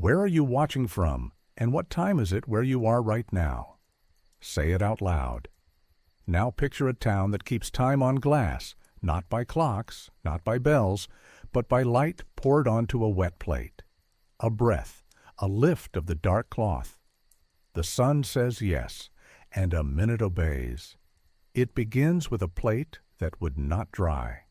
Where are you watching from, and what time is it where you are right now? Say it out loud. Now picture a town that keeps time on glass, not by clocks, not by bells, but by light poured onto a wet plate. A breath, a lift of the dark cloth. The sun says yes, and a minute obeys. It begins with a plate that would not dry.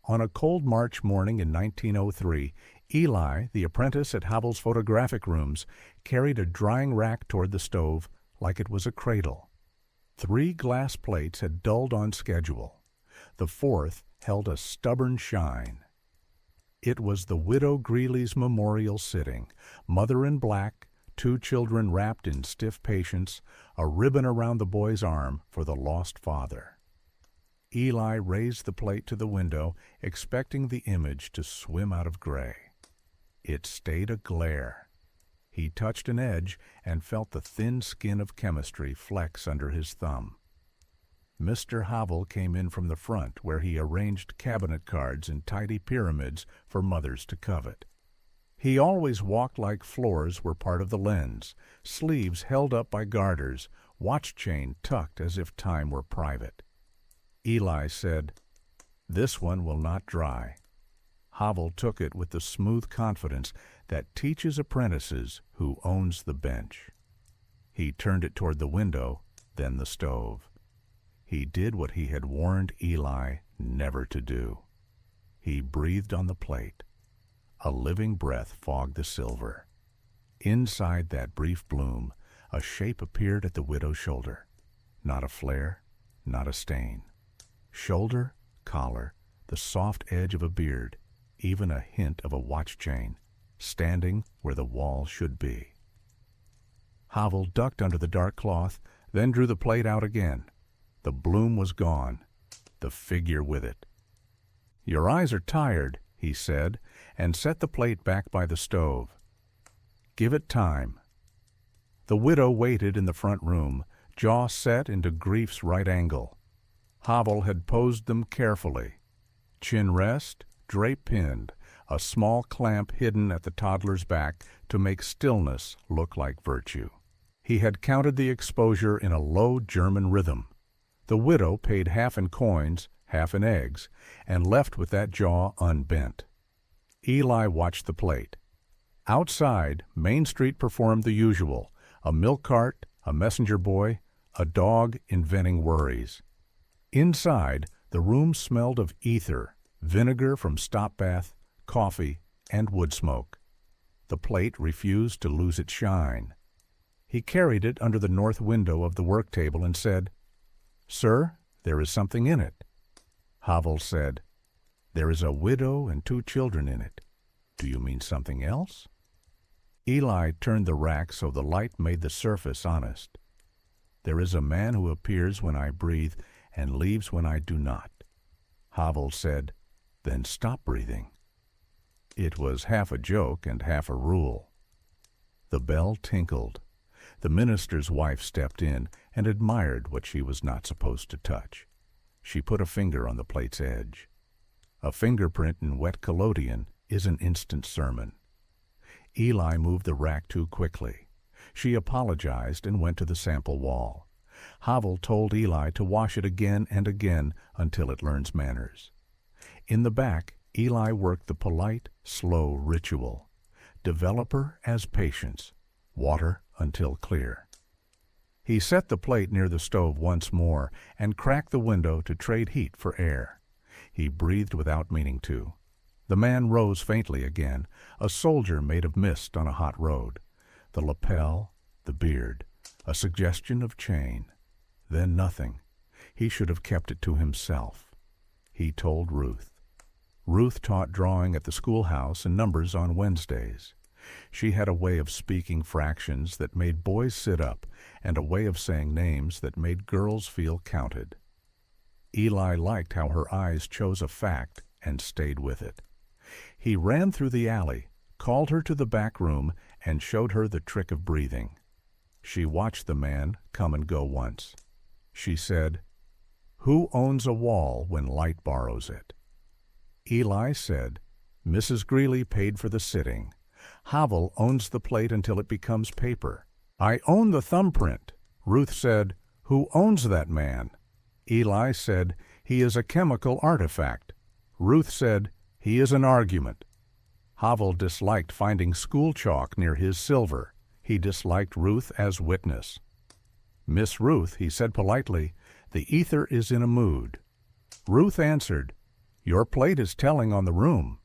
On a cold March morning in 1903, Eli, the apprentice at Havel's photographic rooms, carried a drying rack toward the stove like it was a cradle. 3 glass plates had dulled on schedule. The 4th held a stubborn shine. It was the widow Greeley's memorial sitting, mother in black, 2 children wrapped in stiff patience, a ribbon around the boy's arm for the lost father. Eli raised the plate to the window, expecting the image to swim out of gray. It stayed a glare. He touched an edge and felt the thin skin of chemistry flex under his thumb. Mr. Havel came in from the front, where he arranged cabinet cards in tidy pyramids for mothers to covet. He always walked like floors were part of the lens, sleeves held up by garters, watch chain tucked as if time were private. Eli said, "This one will not dry." Havel took it with the smooth confidence that teaches apprentices who owns the bench. He turned it toward the window, then the stove. He did what he had warned Eli never to do. He breathed on the plate. A living breath fogged the silver. Inside that brief bloom, a shape appeared at the widow's shoulder. Not a flare, not a stain. Shoulder, collar, the soft edge of a beard, even a hint of a watch chain, standing where the wall should be. Havel ducked under the dark cloth, then drew the plate out again. The bloom was gone, the figure with it. "Your eyes are tired," he said, and set the plate back by the stove. "Give it time." The widow waited in the front room, jaw set into grief's right angle. Havel had posed them carefully. Chin rest, drape pinned, a small clamp hidden at the toddler's back to make stillness look like virtue. He had counted the exposure in a low German rhythm. The widow paid half in coins, half in eggs, and left with that jaw unbent. Eli watched the plate. Outside, Main Street performed the usual: a milk cart, a messenger boy, a dog inventing worries. Inside, the room smelled of ether, vinegar from stop bath, coffee, and wood smoke. The plate refused to lose its shine. He carried it under the north window of the work table and said, "Sir, there is something in it." Havel said, "There is a widow and 2 children in it. Do you mean something else?" Eli turned the rack so the light made the surface honest. "There is a man who appears when I breathe and leaves when I do not." Havel said, "Then stop breathing." It was half a joke and half a rule. The bell tinkled. The minister's wife stepped in and admired what she was not supposed to touch. She put a finger on the plate's edge. A fingerprint in wet collodion is an instant sermon. Eli moved the rack too quickly. She apologized and went to the sample wall. Havel told Eli to wash it again and again until it learns manners. In the back, Eli worked the polite, slow ritual. Developer as patience. Water until clear. He set the plate near the stove once more and cracked the window to trade heat for air. He breathed without meaning to. The man rose faintly again, a soldier made of mist on a hot road. The lapel, the beard, a suggestion of chain. Then nothing. He should have kept it to himself. He told Ruth. Ruth taught drawing at the schoolhouse and numbers on Wednesdays. She had a way of speaking fractions that made boys sit up and a way of saying names that made girls feel counted. Eli liked how her eyes chose a fact and stayed with it. He ran through the alley, called her to the back room, and showed her the trick of breathing. She watched the man come and go once. She said, "Who owns a wall when light borrows it?" Eli said, "Mrs. Greeley paid for the sitting." Havel owns the plate until it becomes paper. I own the thumbprint. Ruth said, Who owns that man? Eli said, He is a chemical artifact. Ruth said, He is an argument. Havel disliked finding school chalk near his silver. He disliked Ruth as witness. Miss Ruth, he said politely, the ether is in a mood. Ruth answered, Your plate is telling on the room.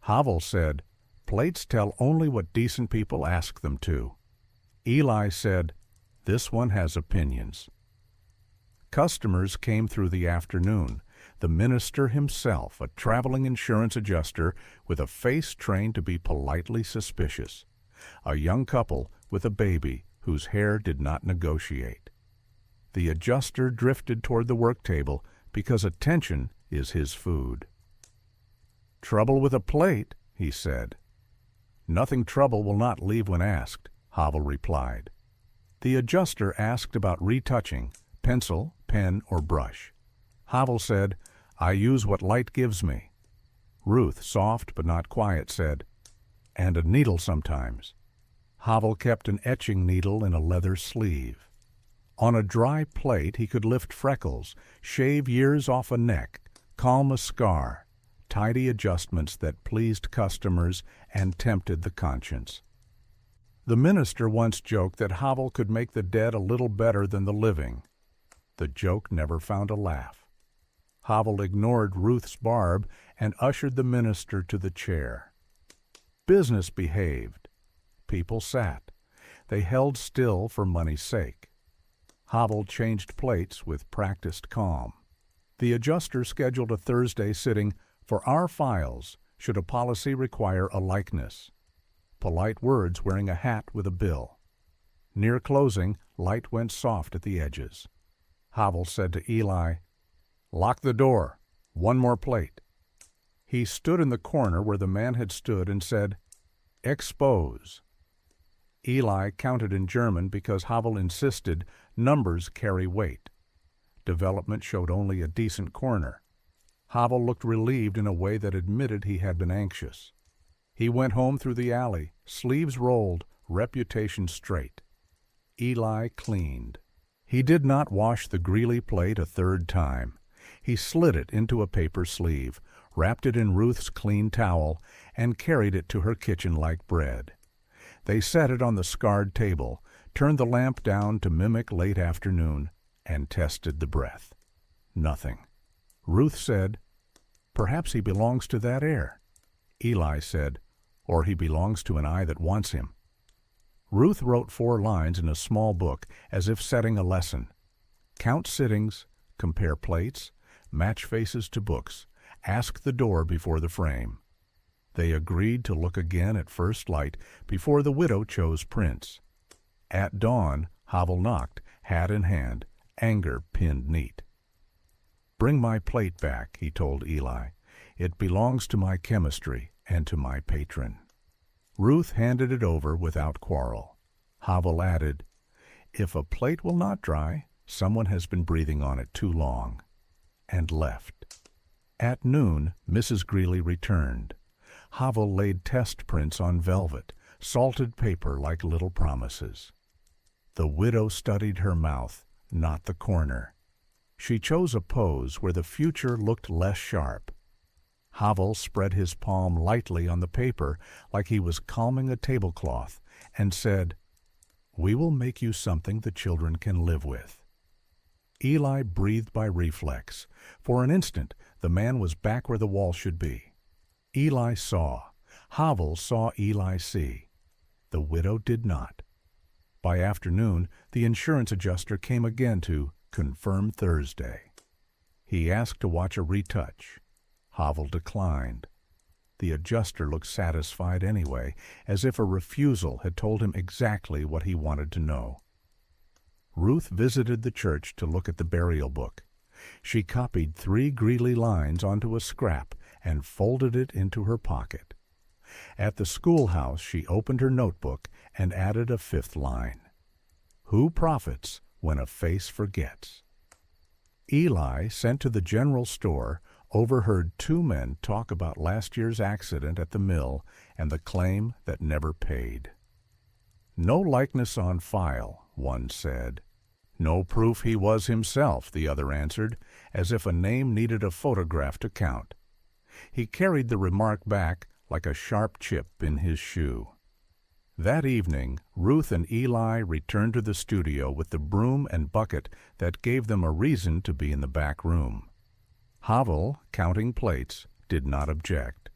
Havel said, Plates tell only what decent people ask them to. Eli said, This one has opinions. Customers came through the afternoon. The minister himself, a traveling insurance adjuster with a face trained to be politely suspicious. A young couple with a baby whose hair did not negotiate. The adjuster drifted toward the work table because attention is his food. Trouble with a plate, he said. Nothing trouble will not leave when asked, Havel replied. The adjuster asked about retouching, pencil, pen, or brush. Havel said, I use what light gives me. Ruth, soft but not quiet, said, And a needle sometimes. Havel kept an etching needle in a leather sleeve. On a dry plate he could lift freckles, shave years off a neck, calm a scar, tidy adjustments that pleased customers and tempted the conscience. The minister once joked that Havel could make the dead a little better than the living. The joke never found a laugh. Havel ignored Ruth's barb and ushered the minister to the chair. Business behaved. People sat. They held still for money's sake. Havel changed plates with practiced calm. The adjuster scheduled a Thursday sitting for our files should a policy require a likeness. Polite words wearing a hat with a bill. Near closing, light went soft at the edges. Havel said to Eli, Lock the door. One more plate. He stood in the corner where the man had stood and said, Expose. Eli counted in German because Havel insisted numbers carry weight. Development showed only a decent corner. Havel looked relieved in a way that admitted he had been anxious. He went home through the alley, sleeves rolled, reputation straight. Eli cleaned. He did not wash the Greeley plate a third time. He slid it into a paper sleeve, wrapped it in Ruth's clean towel, and carried it to her kitchen like bread. They set it on the scarred table, turned the lamp down to mimic late afternoon, and tested the breath. Nothing. Ruth said, Perhaps he belongs to that air. Eli said, Or he belongs to an eye that wants him. Ruth wrote 4 lines in a small book as if setting a lesson. Count sittings, compare plates, match faces to books, ask the door before the frame. They agreed to look again at first light before the widow chose prints. At dawn, Havel knocked, hat in hand, anger pinned neat. Bring my plate back, he told Eli. It belongs to my chemistry and to my patron. Ruth handed it over without quarrel. Havel added, If a plate will not dry, someone has been breathing on it too long, and left. At noon, Mrs. Greeley returned. Havel laid test prints on velvet, salted paper like little promises. The widow studied her mouth, not the corner. She chose a pose where the future looked less sharp. Havel spread his palm lightly on the paper like he was calming a tablecloth and said, We will make you something the children can live with. Eli breathed by reflex. For an instant, the man was back where the wall should be. Eli saw. Havel saw Eli see. The widow did not. By afternoon, the insurance adjuster came again to confirm Thursday. He asked to watch a retouch. Havel declined. The adjuster looked satisfied anyway, as if a refusal had told him exactly what he wanted to know. Ruth visited the church to look at the burial book. She copied 3 Greeley lines onto a scrap and folded it into her pocket. At the schoolhouse, she opened her notebook and added a 5th line. Who profits when a face forgets? Eli sent to the general store overheard two men talk about last year's accident at the mill and the claim that never paid. No likeness on file, one said. No proof he was himself, the other answered, as if a name needed a photograph to count. He carried the remark back like a sharp chip in his shoe. That evening, Ruth and Eli returned to the studio with the broom and bucket that gave them a reason to be in the back room. Havel, counting plates, did not object.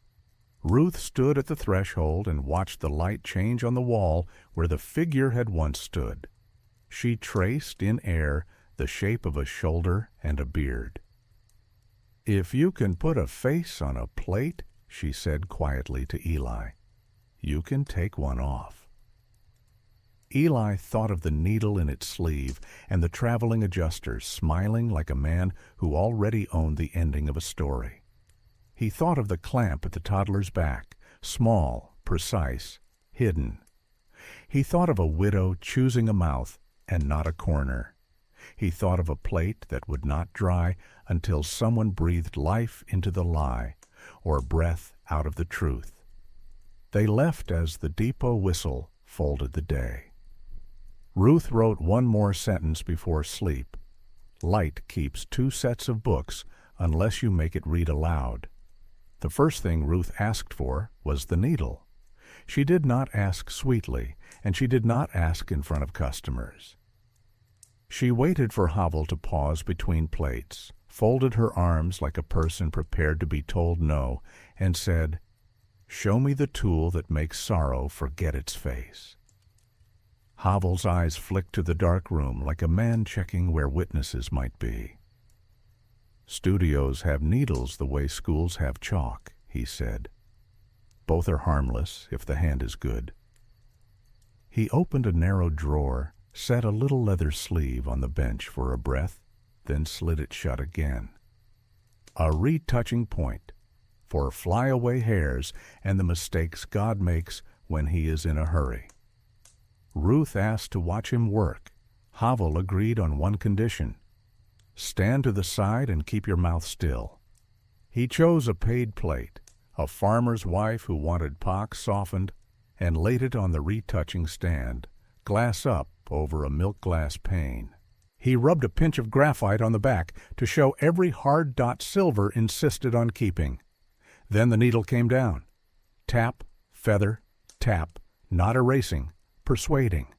Ruth stood at the threshold and watched the light change on the wall where the figure had once stood. She traced in air the shape of a shoulder and a beard. "If you can put a face on a plate," she said quietly to Eli, "you can take one off." Eli thought of the needle in its sleeve and the traveling adjuster smiling like a man who already owned the ending of a story. He thought of the clamp at the toddler's back, small, precise, hidden. He thought of a widow choosing a mouth and not a corner. He thought of a plate that would not dry until someone breathed life into the lie, or breath out of the truth. They left as the depot whistle folded the day. Ruth wrote one more sentence before sleep. Light keeps 2 sets of books unless you make it read aloud. The first thing Ruth asked for was the needle. She did not ask sweetly, and she did not ask in front of customers. She waited for Havel to pause between plates, folded her arms like a person prepared to be told no, and said, "Show me the tool that makes sorrow forget its face." Havel's eyes flicked to the dark room like a man checking where witnesses might be. "Studios have needles the way schools have chalk," he said. "Both are harmless if the hand is good." He opened a narrow drawer, set a little leather sleeve on the bench for a breath, then slid it shut again. A retouching point for flyaway hairs and the mistakes God makes when he is in a hurry. Ruth asked to watch him work. Havel agreed on one condition: stand to the side and keep your mouth still. He chose a paid plate, a farmer's wife who wanted pock softened, and laid it on the retouching stand, glass up over a milk glass pane. He rubbed a pinch of graphite on the back to show every hard dot silver insisted on keeping. Then the needle came down. Tap, feather, tap, not erasing, persuading.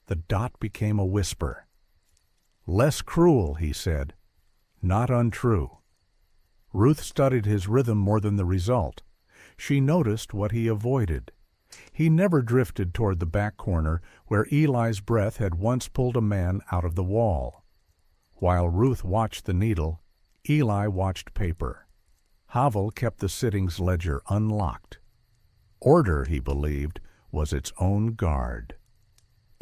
The dot became a whisper. "Less cruel," he said, "not untrue." Ruth studied his rhythm more than the result. She noticed what he avoided. He never drifted toward the back corner where Eli's breath had once pulled a man out of the wall. While Ruth watched the needle, Eli watched paper. Havel kept the sittings ledger unlocked. Order, he believed, was its own guard.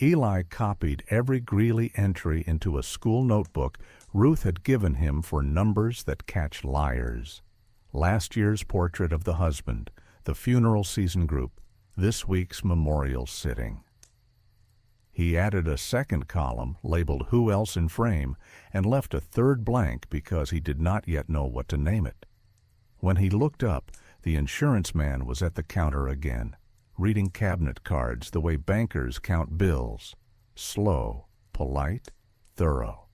Eli copied every Greeley entry into a school notebook Ruth had given him for numbers that catch liars. Last year's portrait of the husband, the funeral season group, this week's memorial sitting. He added a second column labeled "Who Else in Frame" and left a third blank because he did not yet know what to name it. When he looked up, the insurance man was at the counter again, reading cabinet cards the way bankers count bills, slow, polite, thorough.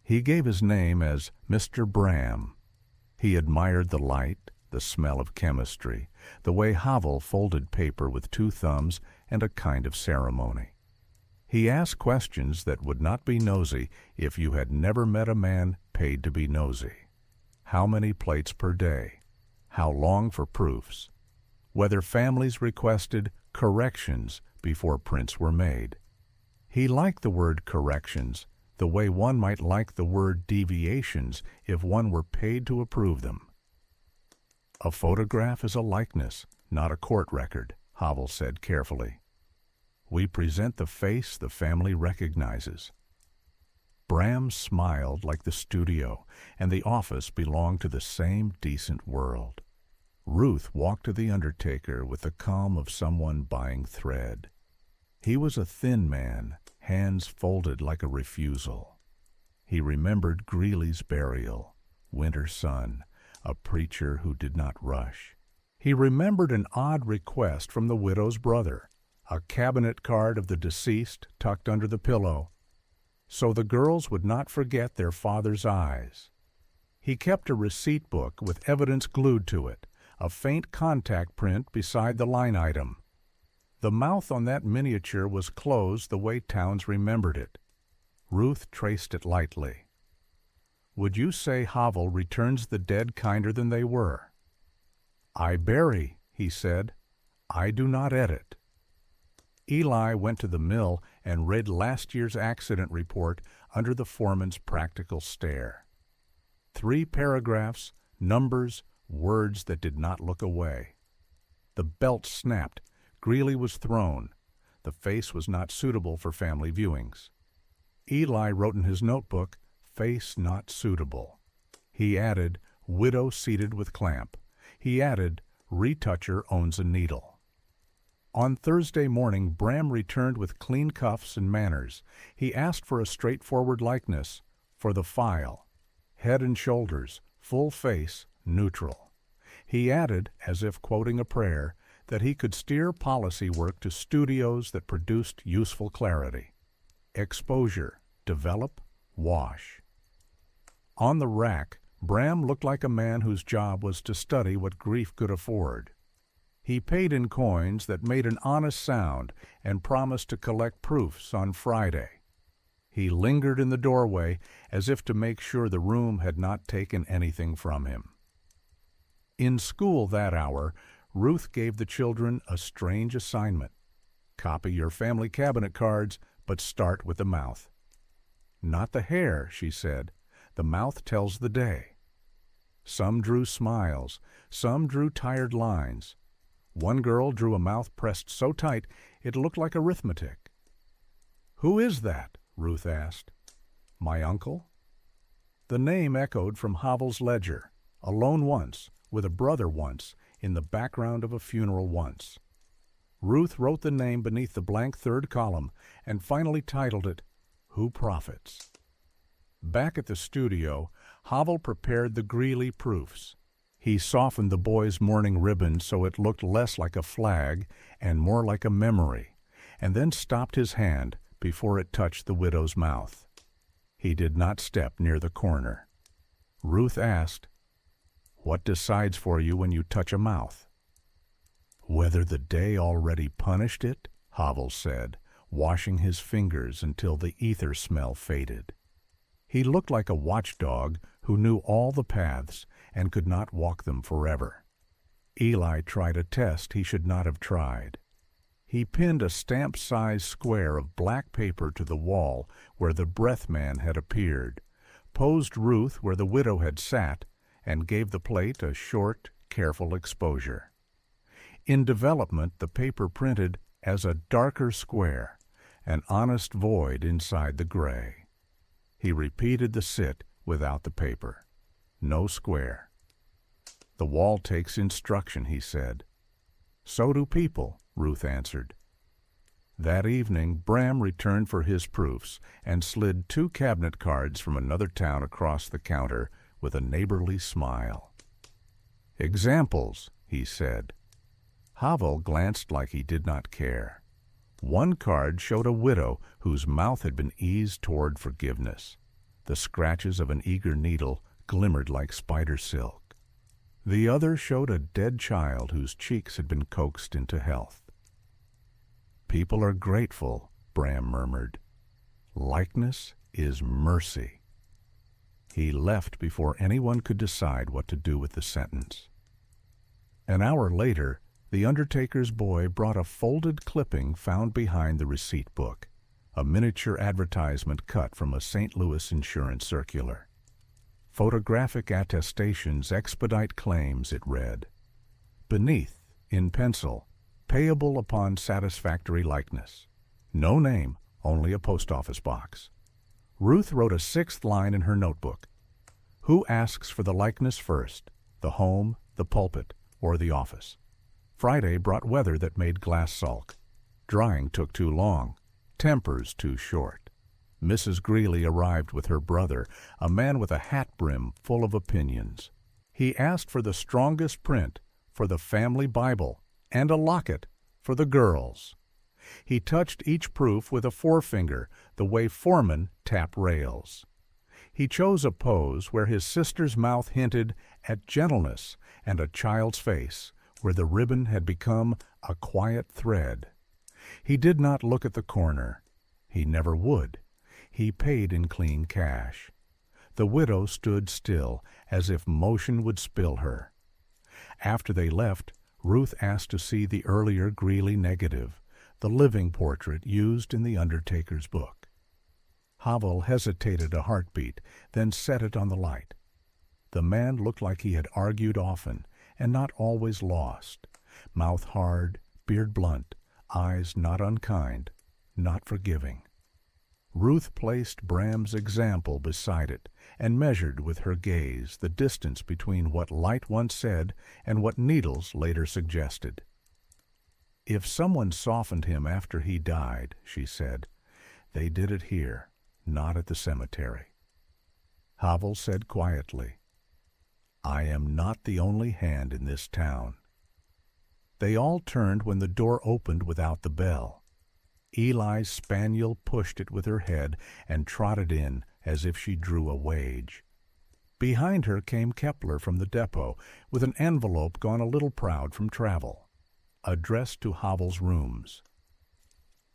He gave his name as Mr. Bram. He admired the light, the smell of chemistry, the way Havel folded paper with 2 thumbs and a kind of ceremony. He asked questions that would not be nosy if you had never met a man paid to be nosy. How many plates per day? How long for proofs? Whether families requested corrections before prints were made. He liked the word corrections, the way one might like the word deviations if one were paid to approve them. "A photograph is a likeness, not a court record," Havel said carefully. "We present the face the family recognizes." Bram smiled like the studio and the office belonged to the same decent world. Ruth walked to the undertaker with the calm of someone buying thread. He was a thin man, hands folded like a refusal. He remembered Greeley's burial, winter sun, a preacher who did not rush. He remembered an odd request from the widow's brother, a cabinet card of the deceased tucked under the pillow, so the girls would not forget their father's eyes. He kept a receipt book with evidence glued to it, a faint contact print beside the line item. The mouth on that miniature was closed the way Towns remembered it. Ruth traced it lightly. Would you say Havel returns the dead kinder than they were? I bury, he said. I do not edit. Eli went to the mill and read last year's accident report under the foreman's practical stare. 3 paragraphs, numbers, words that did not look away. The belt snapped. Greeley was thrown. The face was not suitable for family viewings. Eli wrote in his notebook, face not suitable. He added, widow seated with clamp. He added, retoucher owns a needle. On Thursday morning, Bram returned with clean cuffs and manners. He asked for a straightforward likeness, for the file. Head and shoulders, full face, neutral. He added, as if quoting a prayer, that he could steer policy work to studios that produced useful clarity. Exposure, develop, wash. On the rack, Bram looked like a man whose job was to study what grief could afford. He paid in coins that made an honest sound and promised to collect proofs on Friday. He lingered in the doorway as if to make sure the room had not taken anything from him. In school that hour, Ruth gave the children a strange assignment. Copy your family cabinet cards, but start with the mouth. Not the hair, she said. The mouth tells the day. Some drew smiles, some drew tired lines. One girl drew a mouth pressed so tight it looked like arithmetic. Who is that? Ruth asked. My uncle? The name echoed from Havel's ledger. Alone once, with a brother once, in the background of a funeral once. Ruth wrote the name beneath the blank third column and finally titled it, Who Profits? Back at the studio, Havel prepared the Greeley proofs. He softened the boy's mourning ribbon so it looked less like a flag and more like a memory, and then stopped his hand before it touched the widow's mouth. He did not step near the corner. Ruth asked, What decides for you when you touch a mouth? Whether the day already punished it, Havel said, washing his fingers until the ether smell faded. He looked like a watchdog who knew all the paths and could not walk them forever. Eli tried a test he should not have tried. He pinned a stamp-sized square of black paper to the wall where the breath man had appeared, posed Ruth where the widow had sat, and gave the plate a short, careful exposure. In development, the paper printed as a darker square, an honest void inside the gray. He repeated the sit without the paper. No square. The wall takes instruction, he said. So do people, Ruth answered. That evening, Bram returned for his proofs and slid 2 cabinet cards from another town across the counter with a neighborly smile. Examples, he said. Havel glanced like he did not care. One card showed a widow whose mouth had been eased toward forgiveness. The scratches of an eager needle glimmered like spider silk. The other showed a dead child whose cheeks had been coaxed into health. People are grateful, Bram murmured. Likeness is mercy. He left before anyone could decide what to do with the sentence. An hour later, the undertaker's boy brought a folded clipping found behind the receipt book, a miniature advertisement cut from a St. Louis insurance circular. Photographic attestations expedite claims, it read. Beneath, in pencil, payable upon satisfactory likeness. No name, only a post office box. Ruth wrote a 6th line in her notebook. Who asks for the likeness first, the home, the pulpit, or the office? Friday brought weather that made glass sulk. Drying took too long. Tempers too short. Mrs. Greeley arrived with her brother, a man with a hat brim full of opinions. He asked for the strongest print, for the family Bible, and a locket for the girls. He touched each proof with a forefinger, the way foremen tap rails. He chose a pose where his sister's mouth hinted at gentleness and a child's face where the ribbon had become a quiet thread. He did not look at the corner. He never would. He paid in clean cash. The widow stood still, as if motion would spill her. After they left, Ruth asked to see the earlier Greeley negative, the living portrait used in the undertaker's book. Havel hesitated a heartbeat, then set it on the light. The man looked like he had argued often, and not always lost. Mouth hard, beard blunt, eyes not unkind, not forgiving. Ruth placed Bram's example beside it, and measured with her gaze the distance between what light once said and what needles later suggested. If someone softened him after he died, she said, they did it here, not at the cemetery. Havel said quietly, I am not the only hand in this town. They all turned when the door opened without the bell. Eli's spaniel pushed it with her head and trotted in as if she drew a wage. Behind her came Kepler from the depot with an envelope gone a little proud from travel, addressed to Havel's rooms.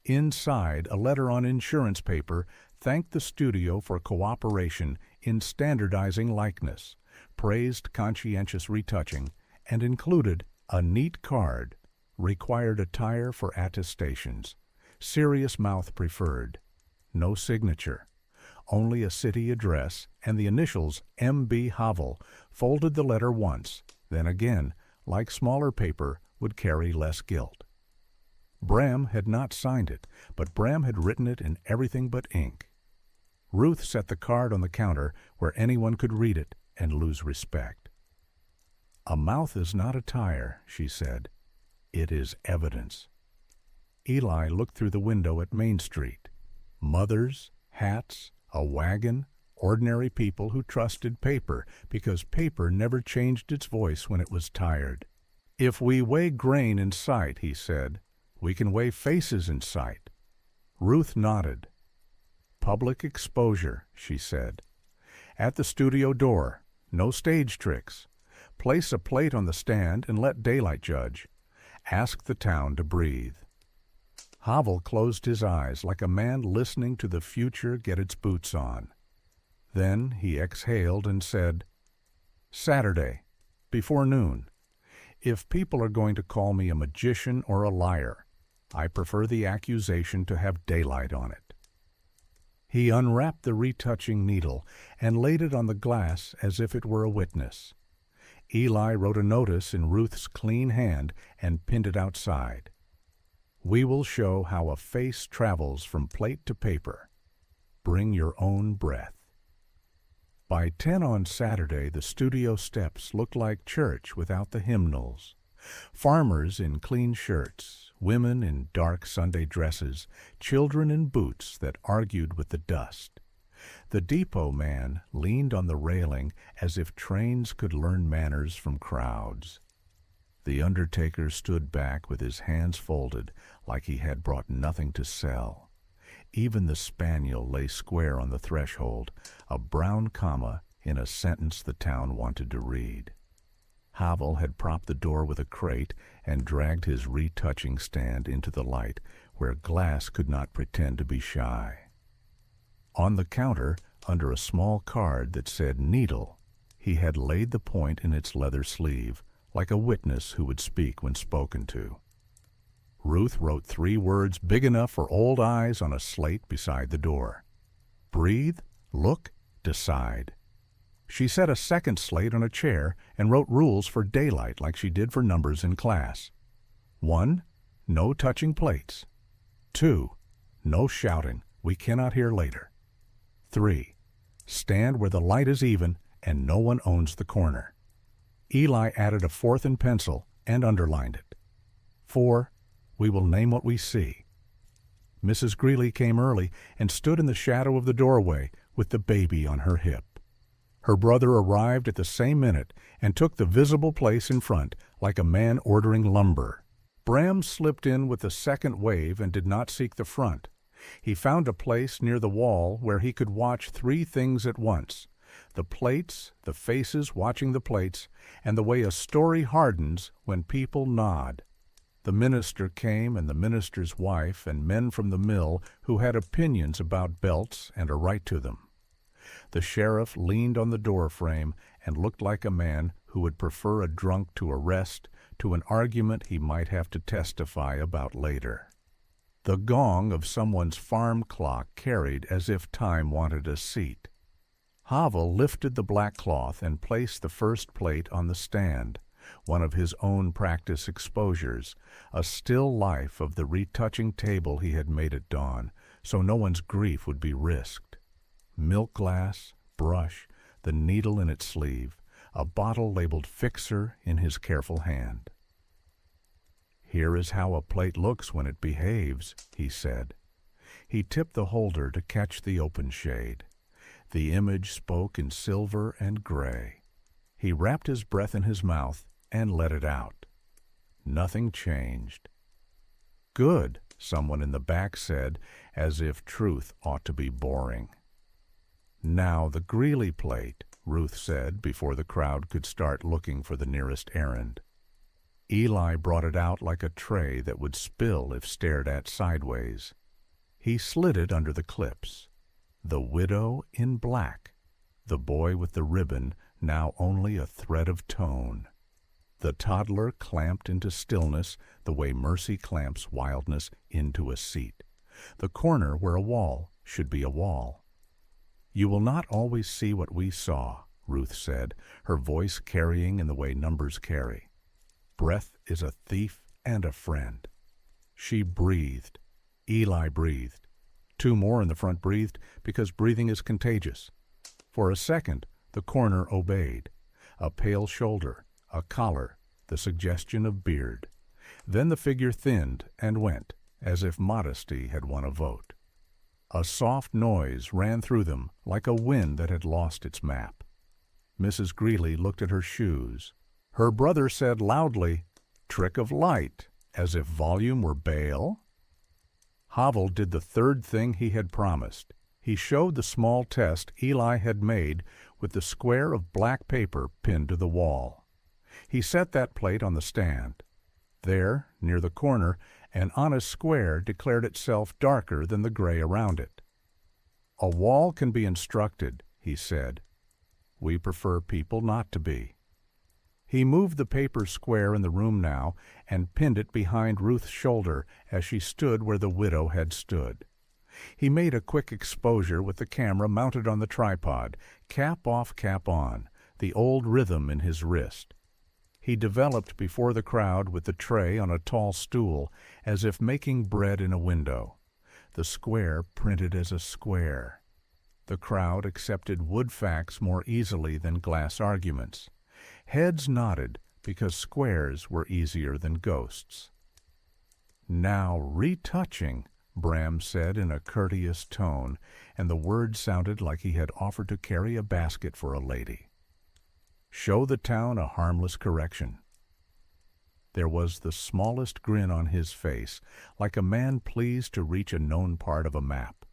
Inside, a letter on insurance paper thanked the studio for cooperation in standardizing likeness, praised conscientious retouching, and included a neat card, required attire for attestations, serious mouth preferred, no signature, only a city address and the initials M.B. Havel, folded the letter once, then again, like smaller paper, would carry less gilt. Bram had not signed it, but Bram had written it in everything but ink. Ruth set the card on the counter where anyone could read it and lose respect. A mouth is not attire, she said. It is evidence. Eli looked through the window at Main Street. Mothers, hats, a wagon, ordinary people who trusted paper because paper never changed its voice when it was tired. If we weigh grain in sight, he said, we can weigh faces in sight. Ruth nodded. Public exposure, she said. At the studio door, no stage tricks. Place a plate on the stand and let daylight judge. Ask the town to breathe. Havel closed his eyes like a man listening to the future get its boots on. Then he exhaled and said, Saturday, before noon. If people are going to call me a magician or a liar, I prefer the accusation to have daylight on it. He unwrapped the retouching needle and laid it on the glass as if it were a witness. Eli wrote a notice in Ruth's clean hand and pinned it outside. We will show how a face travels from plate to paper. Bring your own breath. By 10 on Saturday, the studio steps looked like church without the hymnals. Farmers in clean shirts, women in dark Sunday dresses, children in boots that argued with the dust. The depot man leaned on the railing as if trains could learn manners from crowds. The undertaker stood back with his hands folded like he had brought nothing to sell. Even the spaniel lay square on the threshold, a brown comma in a sentence the town wanted to read. Havel had propped the door with a crate and dragged his retouching stand into the light where glass could not pretend to be shy. On the counter, under a small card that said needle, he had laid the point in its leather sleeve, like a witness who would speak when spoken to. Ruth wrote 3 words big enough for old eyes on a slate beside the door. Breathe, look, decide. She set a second slate on a chair and wrote rules for daylight like she did for numbers in class. 1. No touching plates. 2. No shouting. We cannot hear later. 3. Stand where the light is even and no one owns the corner. Eli added a 4th in pencil and underlined it. 4. We will name what we see. Mrs. Greeley came early and stood in the shadow of the doorway with the baby on her hip. Her brother arrived at the same minute and took the visible place in front, like a man ordering lumber. Bram slipped in with the second wave and did not seek the front. He found a place near the wall where he could watch three things at once: the plates, the faces watching the plates, and the way a story hardens when people nod. The minister came, and the minister's wife, and men from the mill who had opinions about belts and a right to them. The sheriff leaned on the door frame and looked like a man who would prefer a drunk to arrest to an argument he might have to testify about later. The gong of someone's farm clock carried as if time wanted a seat. Havel lifted the black cloth and placed the first plate on the stand, one of his own practice exposures, a still life of the retouching table he had made at dawn, so no one's grief would be risked. Milk glass, brush, the needle in its sleeve, a bottle labeled Fixer in his careful hand. "Here is how a plate looks when it behaves," he said. He tipped the holder to catch the open shade. The image spoke in silver and gray. He wrapped his breath in his mouth and let it out. Nothing changed. "Good," someone in the back said, as if truth ought to be boring. "Now the Greeley plate," Ruth said before the crowd could start looking for the nearest errand. Eli brought it out like a tray that would spill if stared at sideways. He slid it under the clips. The widow in black. The boy with the ribbon, now only a thread of tone. The toddler clamped into stillness the way mercy clamps wildness into a seat. The corner where a wall should be a wall. "You will not always see what we saw," Ruth said, her voice carrying in the way numbers carry. "Breath is a thief and a friend." She breathed. Eli breathed. Two more in the front breathed, because breathing is contagious. For a second, the coroner obeyed. A pale shoulder, a collar, the suggestion of beard. Then the figure thinned and went, as if modesty had won a vote. A soft noise ran through them, like a wind that had lost its map. Mrs. Greeley looked at her shoes. Her brother said loudly, "Trick of light," as if volume were bail. Havel did the third thing he had promised. He showed the small test Eli had made with the square of black paper pinned to the wall. He set that plate on the stand. There, near the corner, an honest square declared itself darker than the gray around it. "A wall can be instructed," he said. "We prefer people not to be." He moved the paper square in the room now and pinned it behind Ruth's shoulder as she stood where the widow had stood. He made a quick exposure with the camera mounted on the tripod, cap off, cap on, the old rhythm in his wrist. He developed before the crowd with the tray on a tall stool, as if making bread in a window. The square printed as a square. The crowd accepted wood facts more easily than glass arguments. Heads nodded because squares were easier than ghosts. "Now retouching," Bram said in a courteous tone, and the word sounded like he had offered to carry a basket for a lady. "Show the town a harmless correction." There was the smallest grin on his face, like a man pleased to reach a known part of a map.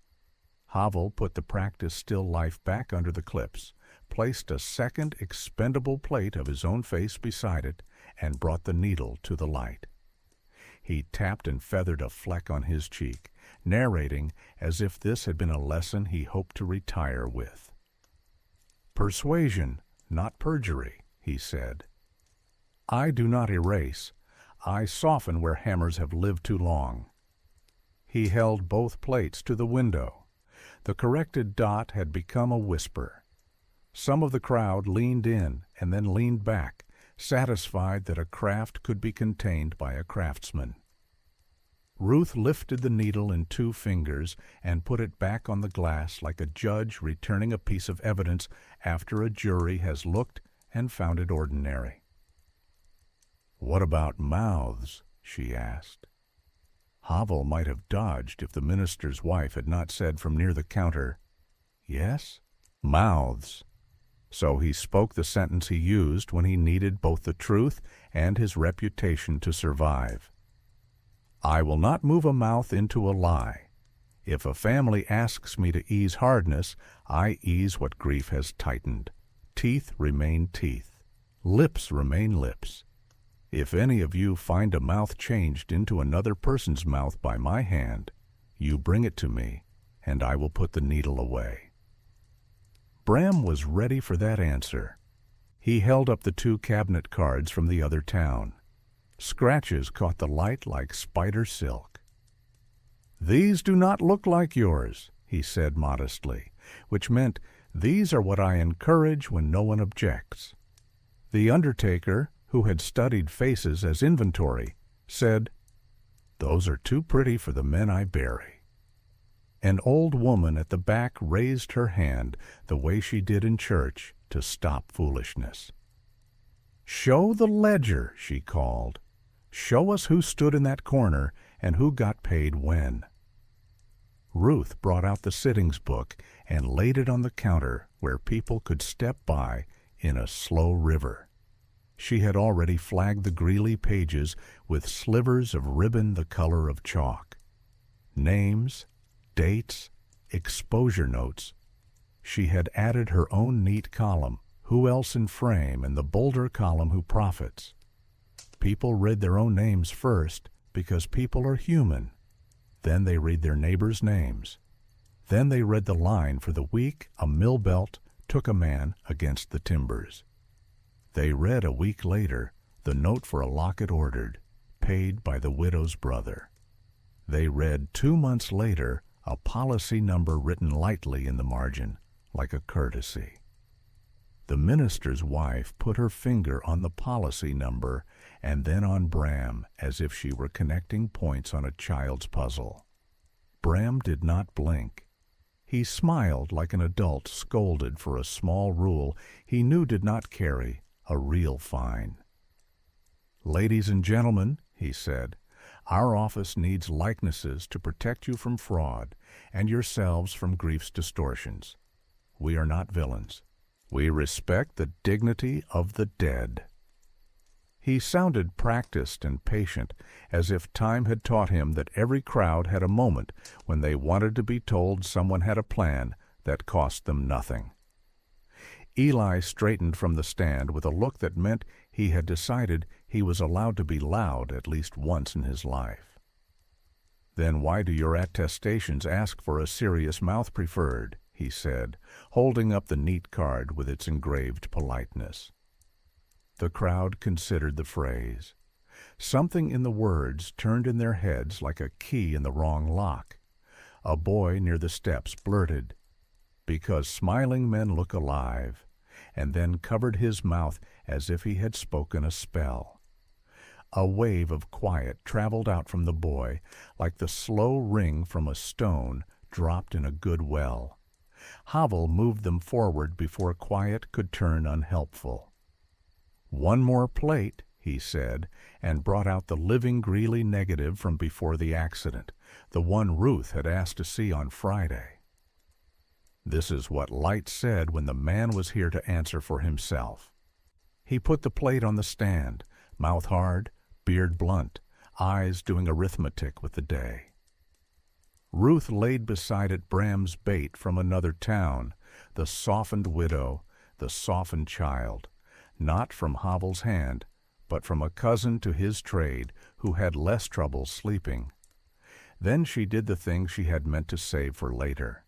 Havel put the practice still life back under the clips, placed a second expendable plate of his own face beside it, and brought the needle to the light. He tapped and feathered a fleck on his cheek, narrating as if this had been a lesson he hoped to retire with. "Persuasion, not perjury," he said. "I do not erase. I soften where hammers have lived too long." He held both plates to the window. The corrected dot had become a whisper. Some of the crowd leaned in and then leaned back, satisfied that a craft could be contained by a craftsman. Ruth lifted the needle in 2 fingers and put it back on the glass like a judge returning a piece of evidence after a jury has looked and found it ordinary. "What about mouths?" she asked. Havel might have dodged if the minister's wife had not said from near the counter, "Yes, mouths." So he spoke the sentence he used when he needed both the truth and his reputation to survive. I will not move a mouth into a lie. If a family asks me to ease hardness, I ease what grief has tightened. Teeth remain teeth. Lips remain lips. If any of you find a mouth changed into another person's mouth by my hand, you bring it to me, and I will put the needle away. Bram was ready for that answer. He held up the 2 cabinet cards from the other town. Scratches caught the light like spider silk. "These do not look like yours," he said modestly, which meant, "These are what I encourage when no one objects." The undertaker, who had studied faces as inventory, said, "Those are too pretty for the men I bury." An old woman at the back raised her hand the way she did in church to stop foolishness. "Show the ledger," she called. "Show us who stood in that corner and who got paid when." Ruth brought out the sittings book and laid it on the counter where people could step by in a slow river. She had already flagged the Greeley pages with slivers of ribbon the color of chalk. Names, dates, exposure notes. She had added her own neat column, Who Else in Frame, and the bolder column, Who Profits. People read their own names first because people are human. Then they read their neighbors' names. Then they read the line for the week a mill belt took a man against the timbers. They read a week later the note for a locket ordered, paid by the widow's brother. They read 2 months later a policy number written lightly in the margin, like a courtesy. The minister's wife put her finger on the policy number and then on Bram as if she were connecting points on a child's puzzle. Bram did not blink. He smiled like an adult scolded for a small rule he knew did not carry a real fine. "Ladies and gentlemen," he said, "our office needs likenesses to protect you from fraud and yourselves from grief's distortions. We are not villains. We respect the dignity of the dead." He sounded practiced and patient, as if time had taught him that every crowd had a moment when they wanted to be told someone had a plan that cost them nothing. Eli straightened from the stand with a look that meant he had decided he was allowed to be loud at least once in his life. "Then why do your attestations ask for a serious mouth preferred?" he said, holding up the neat card with its engraved politeness. The crowd considered the phrase. Something in the words turned in their heads like a key in the wrong lock. A boy near the steps blurted, "Because smiling men look alive," and then covered his mouth as if he had spoken a spell. A wave of quiet traveled out from the boy like the slow ring from a stone dropped in a good well. Havel moved them forward before quiet could turn unhelpful. "One more plate," he said, and brought out the living Greeley negative from before the accident, the one Ruth had asked to see on Friday. This is what Light said when the man was here to answer for himself. He put the plate on the stand, mouth hard, beard blunt, eyes doing arithmetic with the day. Ruth laid beside it Bram's bait from another town, the softened widow, the softened child, not from Havel's hand, but from a cousin to his trade who had less trouble sleeping. Then she did the thing she had meant to save for later.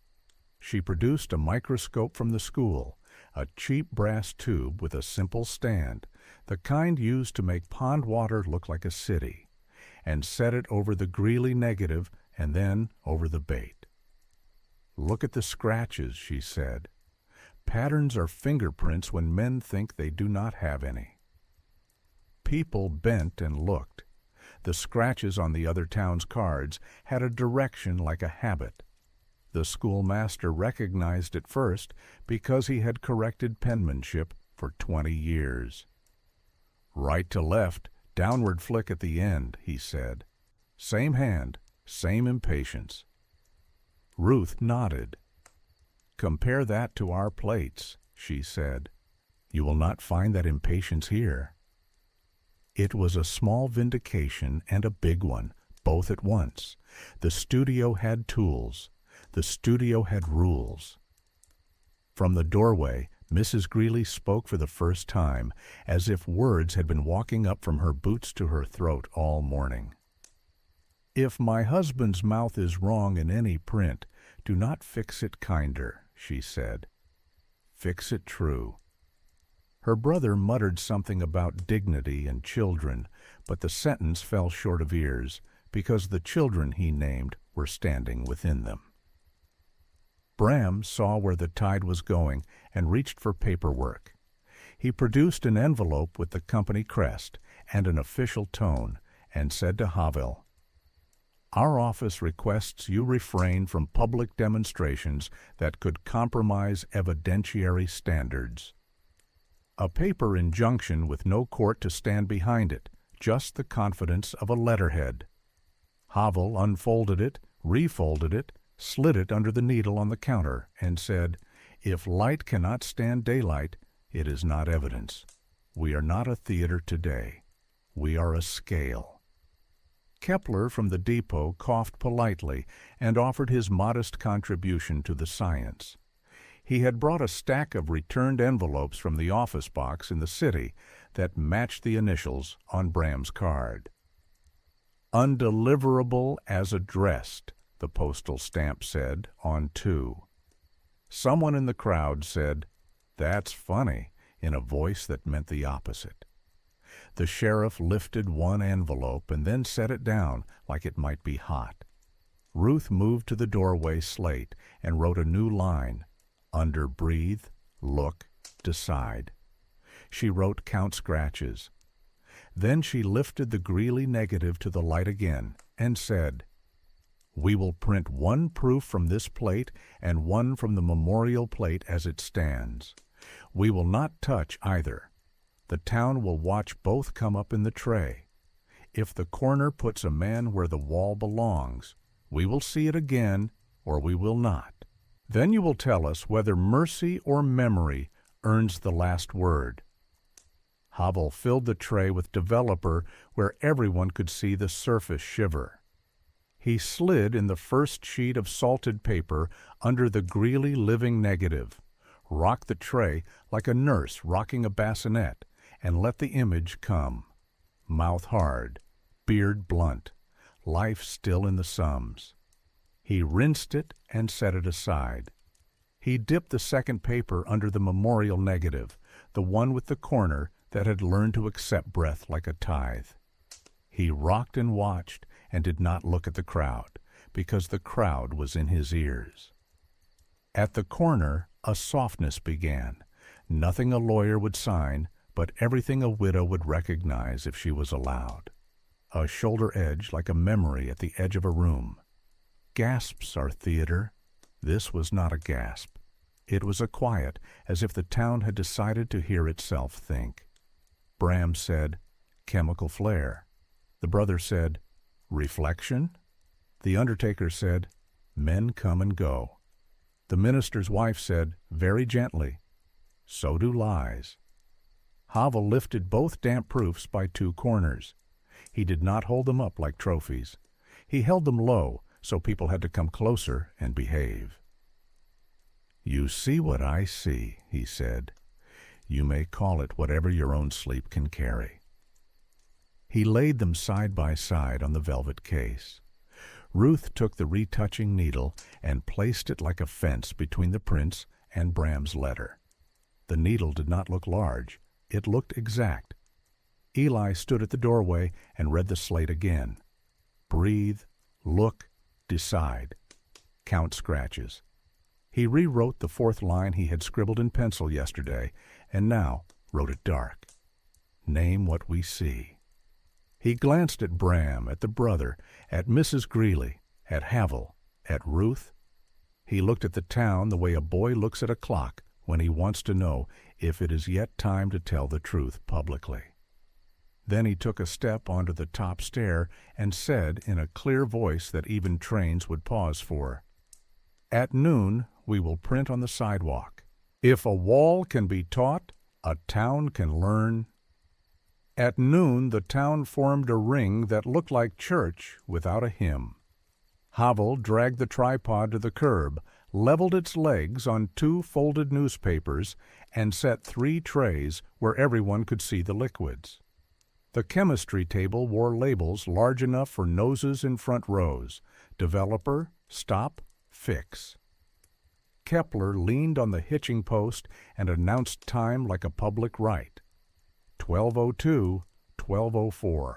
She produced a microscope from the school, a cheap brass tube with a simple stand, the kind used to make pond water look like a city, and set it over the Greeley negative and then over the bait. "Look at the scratches," she said. "Patterns are fingerprints when men think they do not have any." People bent and looked. The scratches on the other town's cards had a direction like a habit. The schoolmaster recognized it first because he had corrected penmanship for 20 years. "Right to left, downward flick at the end," he said. "Same hand, same impatience." Ruth nodded. "Compare that to our plates," she said. You will not find that impatience here. It was a small vindication and a big one, both at once. The studio had tools. The studio had rules. From the doorway, Mrs. Greeley spoke for the first time, as if words had been walking up from her boots to her throat all morning. "If my husband's mouth is wrong in any print, do not fix it kinder," she said. "Fix it true." Her brother muttered something about dignity and children, but the sentence fell short of ears, because the children he named were standing within them. Bram saw where the tide was going and reached for paperwork. He produced an envelope with the company crest and an official tone, and said to Havel, "Our office requests you refrain from public demonstrations that could compromise evidentiary standards. A paper injunction with no court to stand behind it, just the confidence of a letterhead." Havel unfolded it, refolded it, slid it under the needle on the counter, and said, "If light cannot stand daylight, it is not evidence. We are not a theater today. We are a scale." Kepler from the depot coughed politely and offered his modest contribution to the science. He had brought a stack of returned envelopes from the office box in the city that matched the initials on Bram's card. "Undeliverable as addressed," the postal stamp said on 2. Someone in the crowd said, "That's funny," in a voice that meant the opposite. The sheriff lifted one envelope and then set it down like it might be hot. Ruth moved to the doorway slate and wrote a new line, under breathe, look, decide. She wrote count scratches. Then she lifted the Greeley negative to the light again and said, "We will print one proof from this plate and one from the memorial plate as it stands. We will not touch either. The town will watch both come up in the tray. If the corner puts a man where the wall belongs, we will see it again or we will not. Then you will tell us whether mercy or memory earns the last word." Havel filled the tray with developer where everyone could see the surface shiver. He slid in the first sheet of salted paper under the Greeley living negative, rocked the tray like a nurse rocking a bassinet, and let the image come. Mouth hard, beard blunt, life still in the sums. He rinsed it and set it aside. He dipped the second paper under the memorial negative, the one with the corner that had learned to accept breath like a tithe. He rocked and watched and did not look at the crowd, because the crowd was in his ears. At the corner, a softness began. Nothing a lawyer would sign, but everything a widow would recognize if she was allowed. A shoulder edge like a memory at the edge of a room. Gasps are theater. This was not a gasp. It was a quiet, as if the town had decided to hear itself think. Bram said, "Chemical flare." The brother said, "Reflection?" The undertaker said, "Men come and go." The minister's wife said, very gently, "So do lies." Havel lifted both damp proofs by 2 corners. He did not hold them up like trophies. He held them low, so people had to come closer and behave. "You see what I see," he said. "You may call it whatever your own sleep can carry." He laid them side by side on the velvet case. Ruth took the retouching needle and placed it like a fence between the prints and Bram's letter. The needle did not look large. It looked exact. Eli stood at the doorway and read the slate again. Breathe, look, decide. Count scratches. He rewrote the 4th line he had scribbled in pencil yesterday, and now wrote it dark. Name what we see. He glanced at Bram, at the brother, at Mrs. Greeley, at Havel, at Ruth. He looked at the town the way a boy looks at a clock when he wants to know if it is yet time to tell the truth publicly. Then he took a step onto the top stair and said in a clear voice that even trains would pause for, "At noon we will print on the sidewalk. If a wall can be taught, A town can learn. At noon the town formed a ring that looked like church without a hymn. Havel dragged the tripod to the curb, leveled its legs on 2 folded newspapers, and set 3 trays where everyone could see the liquids. The chemistry table wore labels large enough for noses in front rows: developer, stop, fix. Kepler leaned on the hitching post and announced time like a public right: 12:02, 12:04.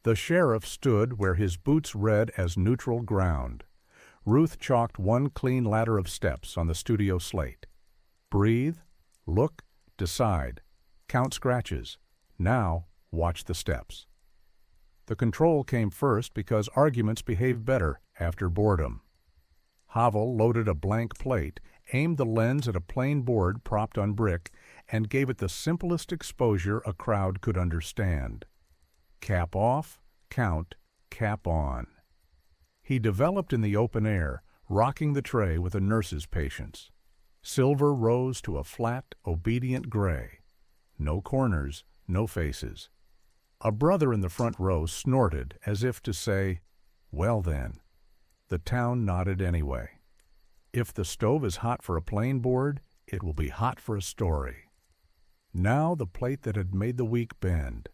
The sheriff stood where his boots read as neutral ground. Ruth chalked 1 clean ladder of steps on the studio slate. Breathe, look, decide, count scratches. Now watch the steps. The control came first because arguments behave better after boredom. Havel loaded a blank plate, aimed the lens at a plain board propped on brick, and gave it the simplest exposure a crowd could understand. Cap off, count, cap on. He developed in the open air, rocking the tray with a nurse's patience. Silver rose to a flat, obedient gray. No corners, no faces. A brother in the front row snorted as if to say, "Well then." The town nodded anyway. If the stove is hot for a plain board, it will be hot for a story. Now the plate that had made the week bend.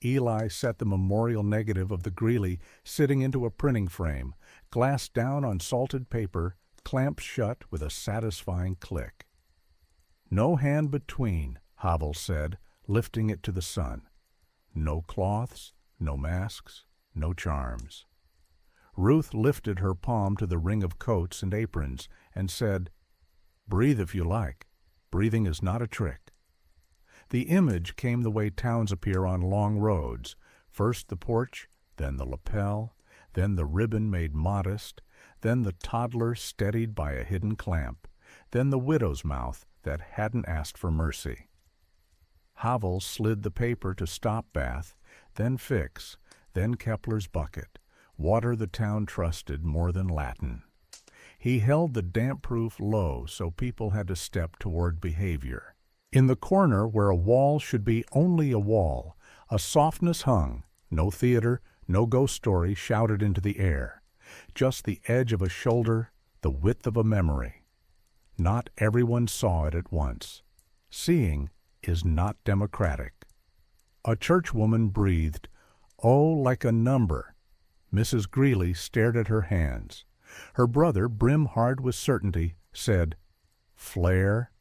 Eli set the memorial negative of the Greeley sitting into a printing frame, glassed down on salted paper, clamped shut with a satisfying click. "No hand between," Havel said, lifting it to the sun. No cloths, no masks, no charms. Ruth lifted her palm to the ring of coats and aprons and said, "Breathe if you like. Breathing is not a trick." The image came the way towns appear on long roads: first the porch, then the lapel, then the ribbon made modest, then the toddler steadied by a hidden clamp, then the widow's mouth that hadn't asked for mercy. Havel slid the paper to stop bath, then fix, then Kepler's bucket, water the town trusted more than Latin. He held the damp-proof low so people had to step toward behavior. In the corner where a wall should be only a wall, a softness hung, no theater, no ghost story shouted into the air, just the edge of a shoulder, the width of a memory. Not everyone saw it at once. Seeing is not democratic. A churchwoman breathed, "Oh, like a number." Mrs. Greeley stared at her hands. Her brother, brim-hard with certainty, said, "Flare."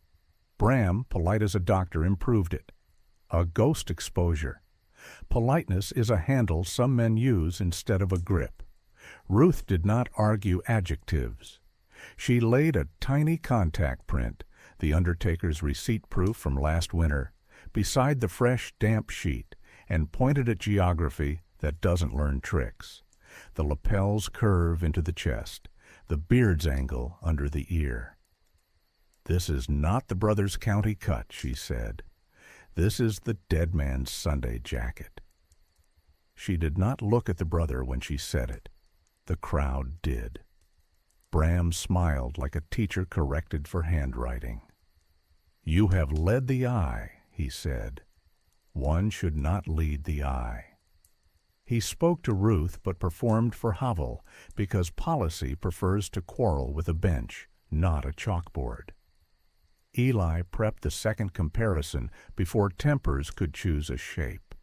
Bram, polite as a doctor, improved it. "A ghost exposure." Politeness is a handle some men use instead of a grip. Ruth did not argue adjectives. She laid a tiny contact print, the undertaker's receipt proof from last winter, beside the fresh, damp sheet, and pointed at geography that doesn't learn tricks. The lapel's curve into the chest, the beard's angle under the ear. "This is not the brother's county cut," she said. "This is the dead man's Sunday jacket." She did not look at the brother when she said it. The crowd did. Bram smiled like a teacher corrected for handwriting. "You have led the eye," he said. "One should not lead the eye." He spoke to Ruth but performed for Havel because policy prefers to quarrel with a bench, not a chalkboard. Eli prepped the second comparison before tempers could choose a shape.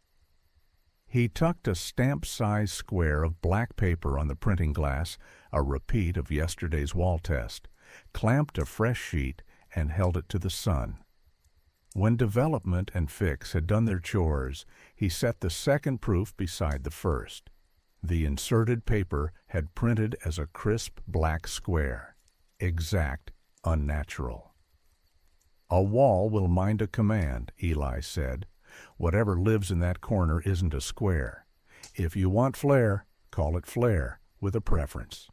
He tucked a stamp-size square of black paper on the printing glass, a repeat of yesterday's wall test, clamped a fresh sheet, and held it to the sun. When development and fix had done their chores, he set the second proof beside the first. The inserted paper had printed as a crisp black square. Exact, unnatural. "A wall will mind a command," Eli said. "Whatever lives in that corner isn't a square. If you want flair, call it flair, with a preference."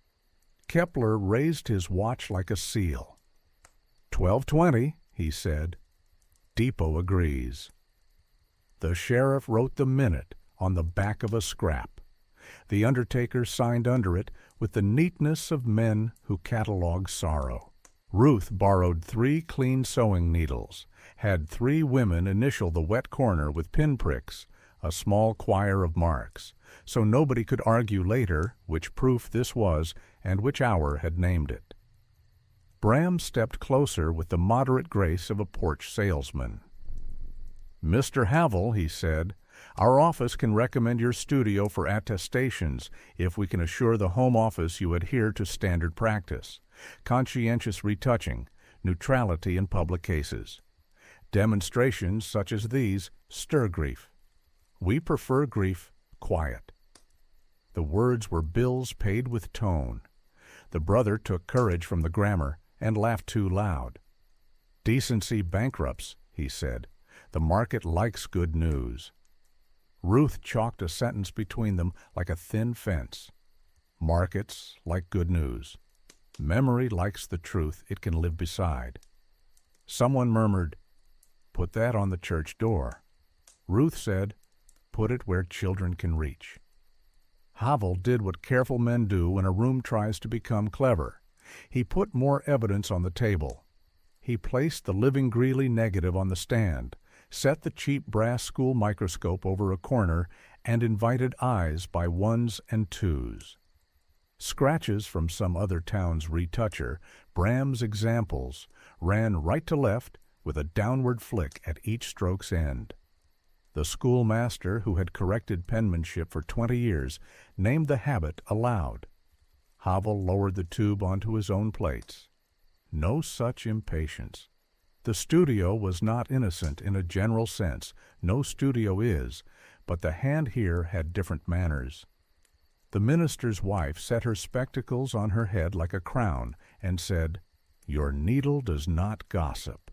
Kepler raised his watch like a seal. 12:20, he said. Depot agrees. The sheriff wrote the minute on the back of a scrap. The undertaker signed under it with the neatness of men who catalog sorrow. Ruth borrowed 3 clean sewing needles, had 3 women initial the wet corner with pinpricks, a small quire of marks, so nobody could argue later which proof this was and which hour had named it. Bram stepped closer with the moderate grace of a porch salesman. "Mr. Havel," he said, "our office can recommend your studio for attestations if we can assure the Home Office you adhere to standard practice, conscientious retouching, neutrality in public cases. Demonstrations such as these stir grief. We prefer grief quiet." The words were bills paid with tone. The brother took courage from the grammar and laughed too loud. "Decency bankrupts," he said. "The market likes good news." Ruth chalked a sentence between them like a thin fence. Markets like good news. Memory likes the truth it can live beside. Someone murmured, "Put that on the church door." Ruth said, "Put it where children can reach." Havel did what careful men do when a room tries to become clever. He put more evidence on the table. He placed the living Greeley negative on the stand, set the cheap brass school microscope over a corner, and invited eyes by ones and twos. Scratches from some other town's retoucher, Bram's examples, ran right to left with a downward flick at each stroke's end. The schoolmaster, who had corrected penmanship for 20 years, named the habit aloud. Havel lowered the tube onto his own plates. No such impatience. The studio was not innocent in a general sense. No studio is, but the hand here had different manners. The minister's wife set her spectacles on her head like a crown and said, "Your needle does not gossip."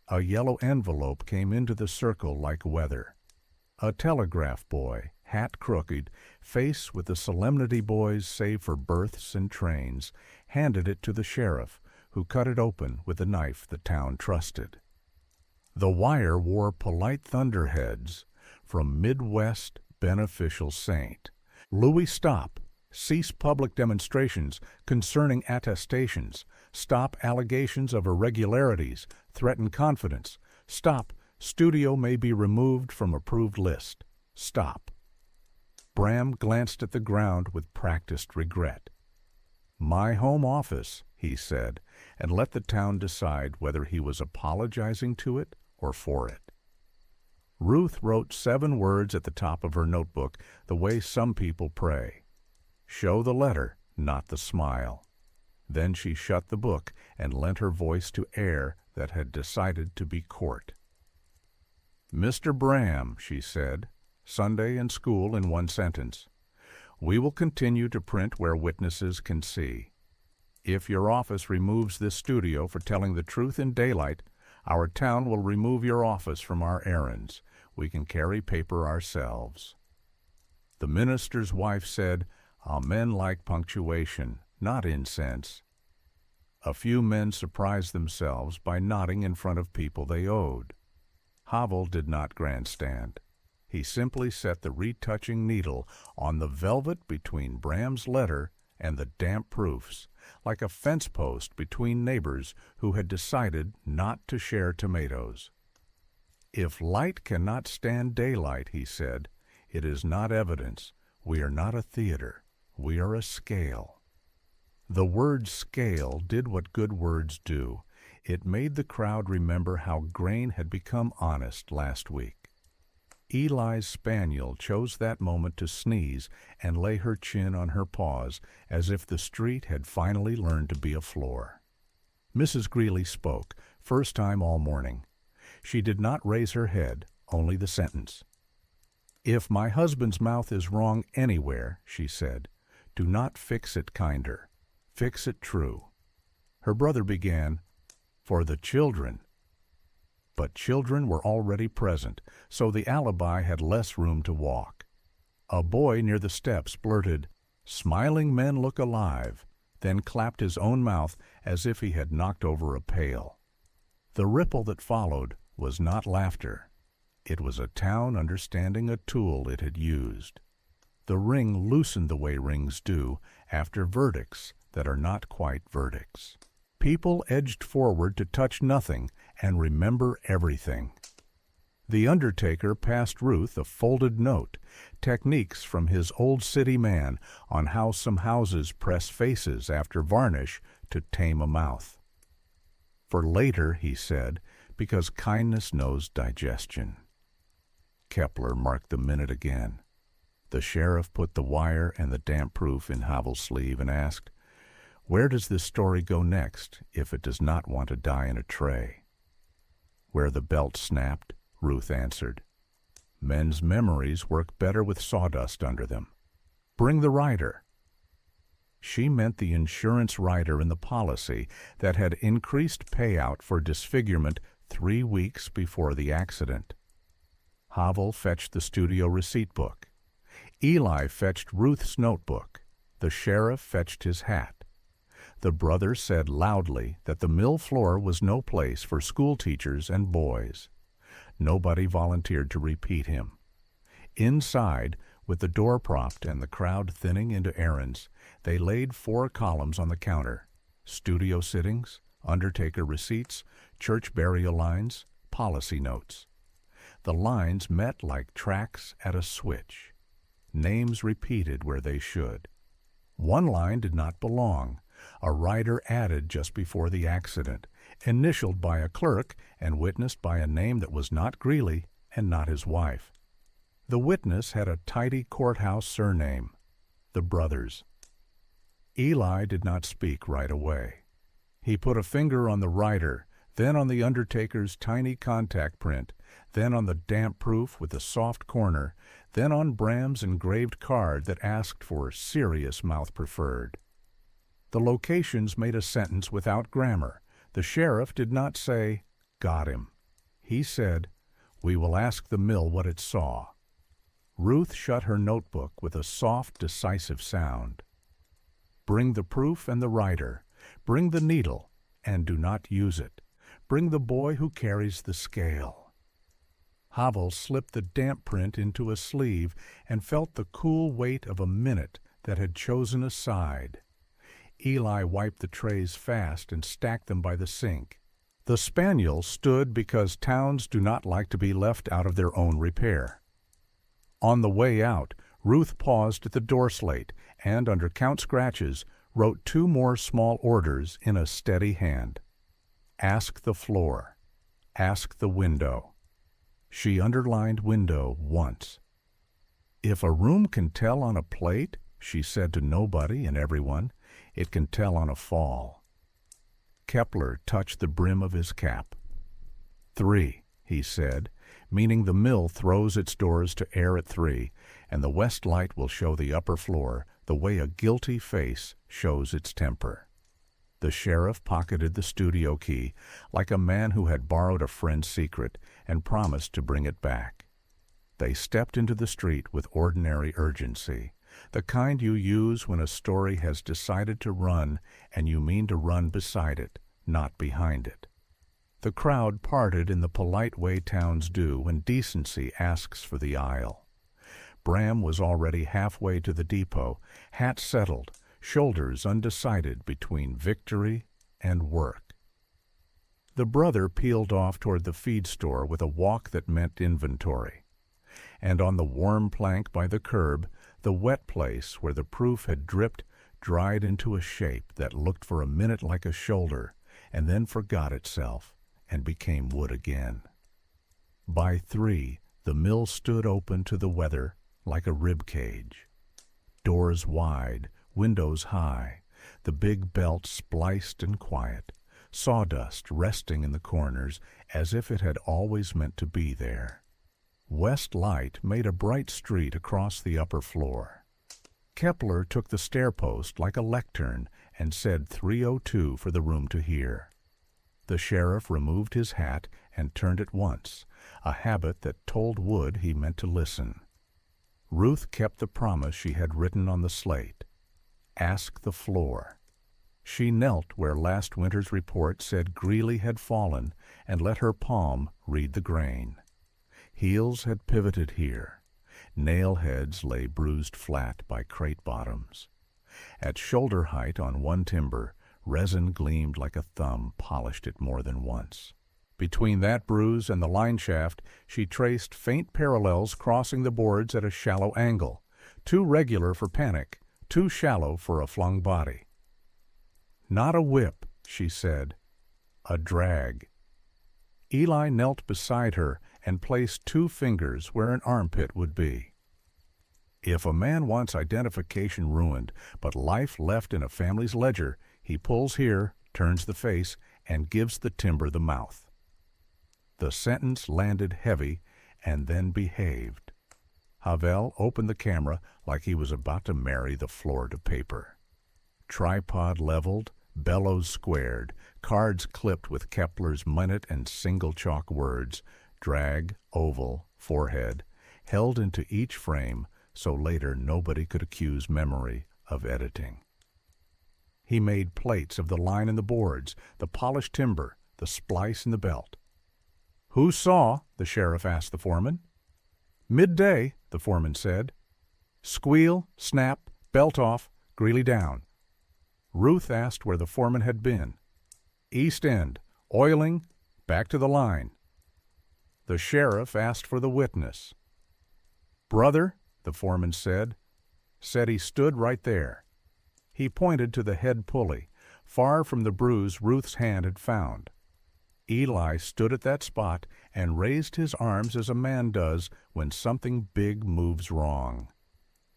A yellow envelope came into the circle like weather. A telegraph boy, hat crooked, face with the solemnity boys save for births and trains, handed it to the sheriff, who cut it open with the knife the town trusted. The wire wore polite thunderheads from Midwest beneficial saint. "Louis, stop. Cease public demonstrations concerning attestations. Stop allegations of irregularities. Threaten confidence. Stop. Studio may be removed from approved list. Stop." Bram glanced at the ground with practiced regret. "My home office," he said, and let the town decide whether he was apologizing to it or for it. Ruth wrote 7 words at the top of her notebook the way some people pray. Show the letter, not the smile. Then she shut the book and lent her voice to air that had decided to be court. "Mr. Bram," she said, Sunday and school in one sentence, "we will continue to print where witnesses can see. If your office removes this studio for telling the truth in daylight, our town will remove your office from our errands. We can carry paper ourselves." The minister's wife said, "Amen like punctuation, not incense." A few men surprised themselves by nodding in front of people they owed. Havel did not grandstand. He simply set the retouching needle on the velvet between Bram's letter and the damp proofs, like a fence post between neighbors who had decided not to share tomatoes. "If light cannot stand daylight," he said, "it is not evidence. We are not a theater. We are a scale." The word scale did what good words do. It made the crowd remember how grain had become honest last week. Eli's spaniel chose that moment to sneeze and lay her chin on her paws as if the street had finally learned to be a floor. Mrs. Greeley spoke, first time all morning. She did not raise her head, only the sentence. "If my husband's mouth is wrong anywhere," she said, "do not fix it kinder. Fix it true." Her brother began, "For the children." But children were already present, so the alibi had less room to walk. A boy near the steps blurted, "Smiling men look alive," then clapped his own mouth as if he had knocked over a pail. The ripple that followed was not laughter. It was a town understanding a tool it had used. The ring loosened the way rings do after verdicts that are not quite verdicts. People edged forward to touch nothing and remember everything. The undertaker passed Ruth a folded note, techniques from his old city man on how some houses press faces after varnish to tame a mouth. For later, he said, because kindness knows digestion. Kepler marked the minute again. The sheriff put the wire and the damp proof in Havel's sleeve and asked, "Where does this story go next if it does not want to die in a tray?" "Where the belt snapped," Ruth answered. "Men's memories work better with sawdust under them. Bring the rider." She meant the insurance rider in the policy that had increased payout for disfigurement 3 weeks before the accident. Havel fetched the studio receipt book. Eli fetched Ruth's notebook. The sheriff fetched his hat. The brother said loudly that the mill floor was no place for school teachers and boys. Nobody volunteered to repeat him. Inside, with the door propped and the crowd thinning into errands, they laid 4 columns on the counter: studio sittings, undertaker receipts, church burial lines, policy notes. The lines met like tracks at a switch. Names repeated where they should. One line did not belong, a rider added just before the accident, initialed by a clerk and witnessed by a name that was not Greeley and not his wife. The witness had a tidy courthouse surname, the Brothers. Eli did not speak right away. He put a finger on the rider, then on the undertaker's tiny contact print, then on the damp proof with the soft corner, then on Bram's engraved card that asked for serious mouth preferred. The locations made a sentence without grammar. The sheriff did not say, "Got him." He said, "We will ask the mill what it saw." Ruth shut her notebook with a soft, decisive sound. "Bring the proof and the rider. Bring the needle, and do not use it. Bring the boy who carries the scale." Havel slipped the damp print into a sleeve and felt the cool weight of a minute that had chosen a side. Eli wiped the trays fast and stacked them by the sink. The spaniel stood because towns do not like to be left out of their own repair. On the way out, Ruth paused at the door slate and, under count scratches, wrote 2 more small orders in a steady hand. Ask the floor. Ask the window. She underlined window once. If a room can tell on a plate, she said to nobody and everyone, it can tell on a fall. Kepler touched the brim of his cap. 3, he said, meaning the mill throws its doors to air at 3, and the west light will show the upper floor the way a guilty face shows its temper. The sheriff pocketed the studio key like a man who had borrowed a friend's secret and promised to bring it back. They stepped into the street with ordinary urgency, the kind you use when a story has decided to run and you mean to run beside it, not behind it. The crowd parted in the polite way towns do when decency asks for the aisle. Bram was already halfway to the depot, hat settled, shoulders undecided between victory and work. The brother peeled off toward the feed store with a walk that meant inventory. And on the warm plank by the curb, the wet place where the proof had dripped dried into a shape that looked for a minute like a shoulder and then forgot itself and became wood again. By 3, the mill stood open to the weather like a rib cage. Doors wide, windows high, the big belt spliced and quiet, sawdust resting in the corners as if it had always meant to be there. West light made a bright street across the upper floor. Kepler took the stair-post like a lectern and said 302 for the room to hear. The sheriff removed his hat and turned it once, a habit that told Wood he meant to listen. Ruth kept the promise she had written on the slate. Ask the floor. She knelt where last winter's report said Greeley had fallen and let her palm read the grain. Heels had pivoted here. Nail heads lay bruised flat by crate bottoms. At shoulder height on one timber, Resin gleamed like a thumb polished it more than once. Between that bruise and the line shaft, she traced faint parallels crossing the boards at a shallow angle, too regular for panic, too shallow for a flung body. "Not a whip," she said. "A drag." Eli knelt beside her and placed 2 fingers where an armpit would be. If a man wants identification ruined, but life left in a family's ledger, he pulls here, turns the face, and gives the timber the mouth. The sentence landed heavy and then behaved. Havel opened the camera like he was about to marry the floor to paper. Tripod leveled, bellows squared, cards clipped with Kepler's minute and single chalk words, drag, oval, forehead, held into each frame so later nobody could accuse memory of editing. He made plates of the line in the boards, the polished timber, the splice in the belt. "Who saw?" the sheriff asked the foreman. "Midday," the foreman said. "Squeal, snap, belt off, Greeley down." Ruth asked where the foreman had been. "East End, oiling, back to the line." The sheriff asked for the witness. "Brother," the foreman said he stood right there. He pointed to the head pulley, far from the bruise Ruth's hand had found. Eli stood at that spot and raised his arms as a man does when something big moves wrong.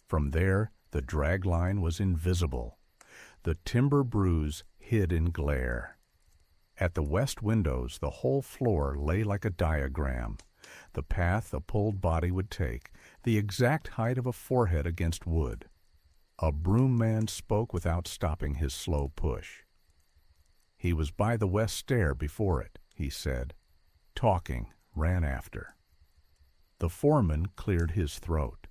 From there, the drag line was invisible. The timber bruise hid in glare. At the west windows, the whole floor lay like a diagram, the path a pulled body would take, the exact height of a forehead against wood. A broom man spoke without stopping his slow push. "He was by the west stair before it," he said. Talking, ran after. The foreman cleared his throat.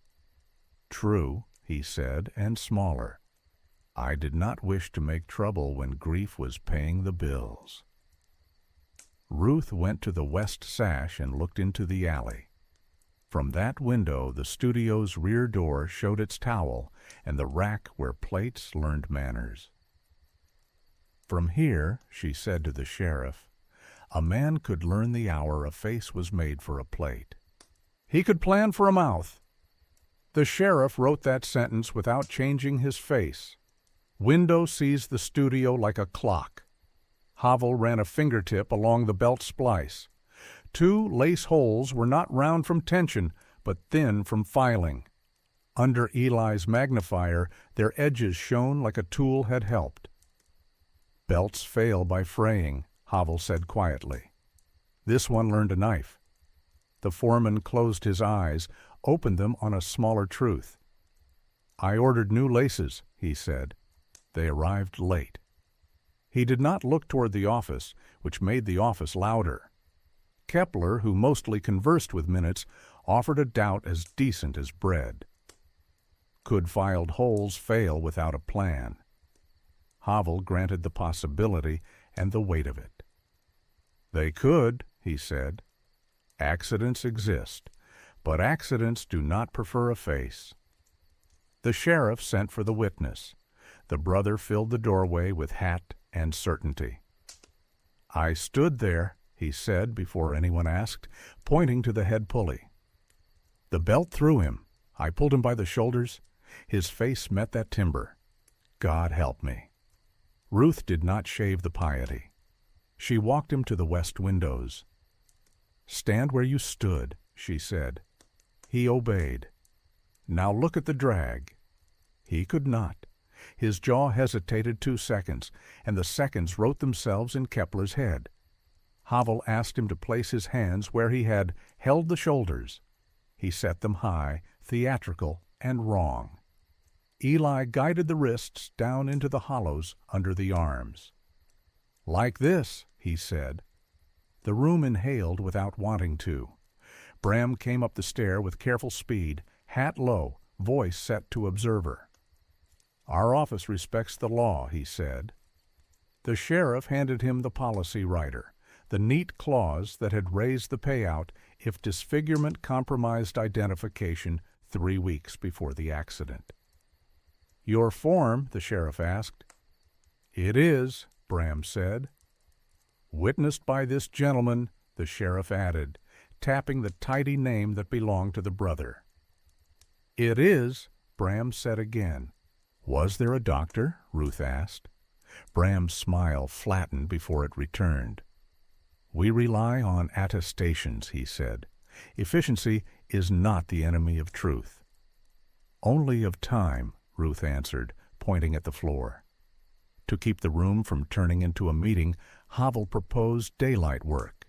"True," he said, and smaller. "I did not wish to make trouble when grief was paying the bills." Ruth went to the west sash and looked into the alley. From that window the studio's rear door showed its towel and the rack where plates learned manners. "From here," she said to the sheriff, "a man could learn the hour a face was made for a plate. He could plan for a mouth." The sheriff wrote that sentence without changing his face. Window sees the studio like a clock. Havel ran a fingertip along the belt splice. 2 lace holes were not round from tension, but thin from filing. Under Eli's magnifier, their edges shone like a tool had helped. "Belts fail by fraying," Havel said quietly. "This one learned a knife." The foreman closed his eyes, opened them on a smaller truth. "I ordered new laces," he said. "They arrived late." He did not look toward the office, which made the office louder. Kepler, who mostly conversed with minutes, offered a doubt as decent as bread. Could filed holes fail without a plan? Havel granted the possibility and the weight of it. "They could," he said. "Accidents exist, but accidents do not prefer a face." The sheriff sent for the witness. The brother filled the doorway with hat and certainty. "I stood there," he said before anyone asked, pointing to the head pulley. "The belt threw him. I pulled him by the shoulders. His face met that timber. God help me." Ruth did not shave the piety. She walked him to the west windows. "Stand where you stood," she said. He obeyed. "Now look at the drag." He could not. His jaw hesitated 2 seconds, and the seconds wrote themselves in Kepler's head. Havel asked him to place his hands where he had held the shoulders. He set them high, theatrical, and wrong. Eli guided the wrists down into the hollows under the arms. "Like this," he said. The room inhaled without wanting to. Bram came up the stair with careful speed, hat low, voice set to observer. "Our office respects the law," he said. The sheriff handed him the policy writer, the neat clause that had raised the payout if disfigurement compromised identification 3 weeks before the accident. "Your form?" the sheriff asked. "It is," Bram said. "Witnessed by this gentleman," the sheriff added, tapping the tidy name that belonged to the brother. "It is," Bram said again. "Was there a doctor?" Ruth asked. Bram's smile flattened before it returned. "We rely on attestations," he said. "Efficiency is not the enemy of truth." "Only of time," Ruth answered, pointing at the floor. To keep the room from turning into a meeting, Havel proposed daylight work.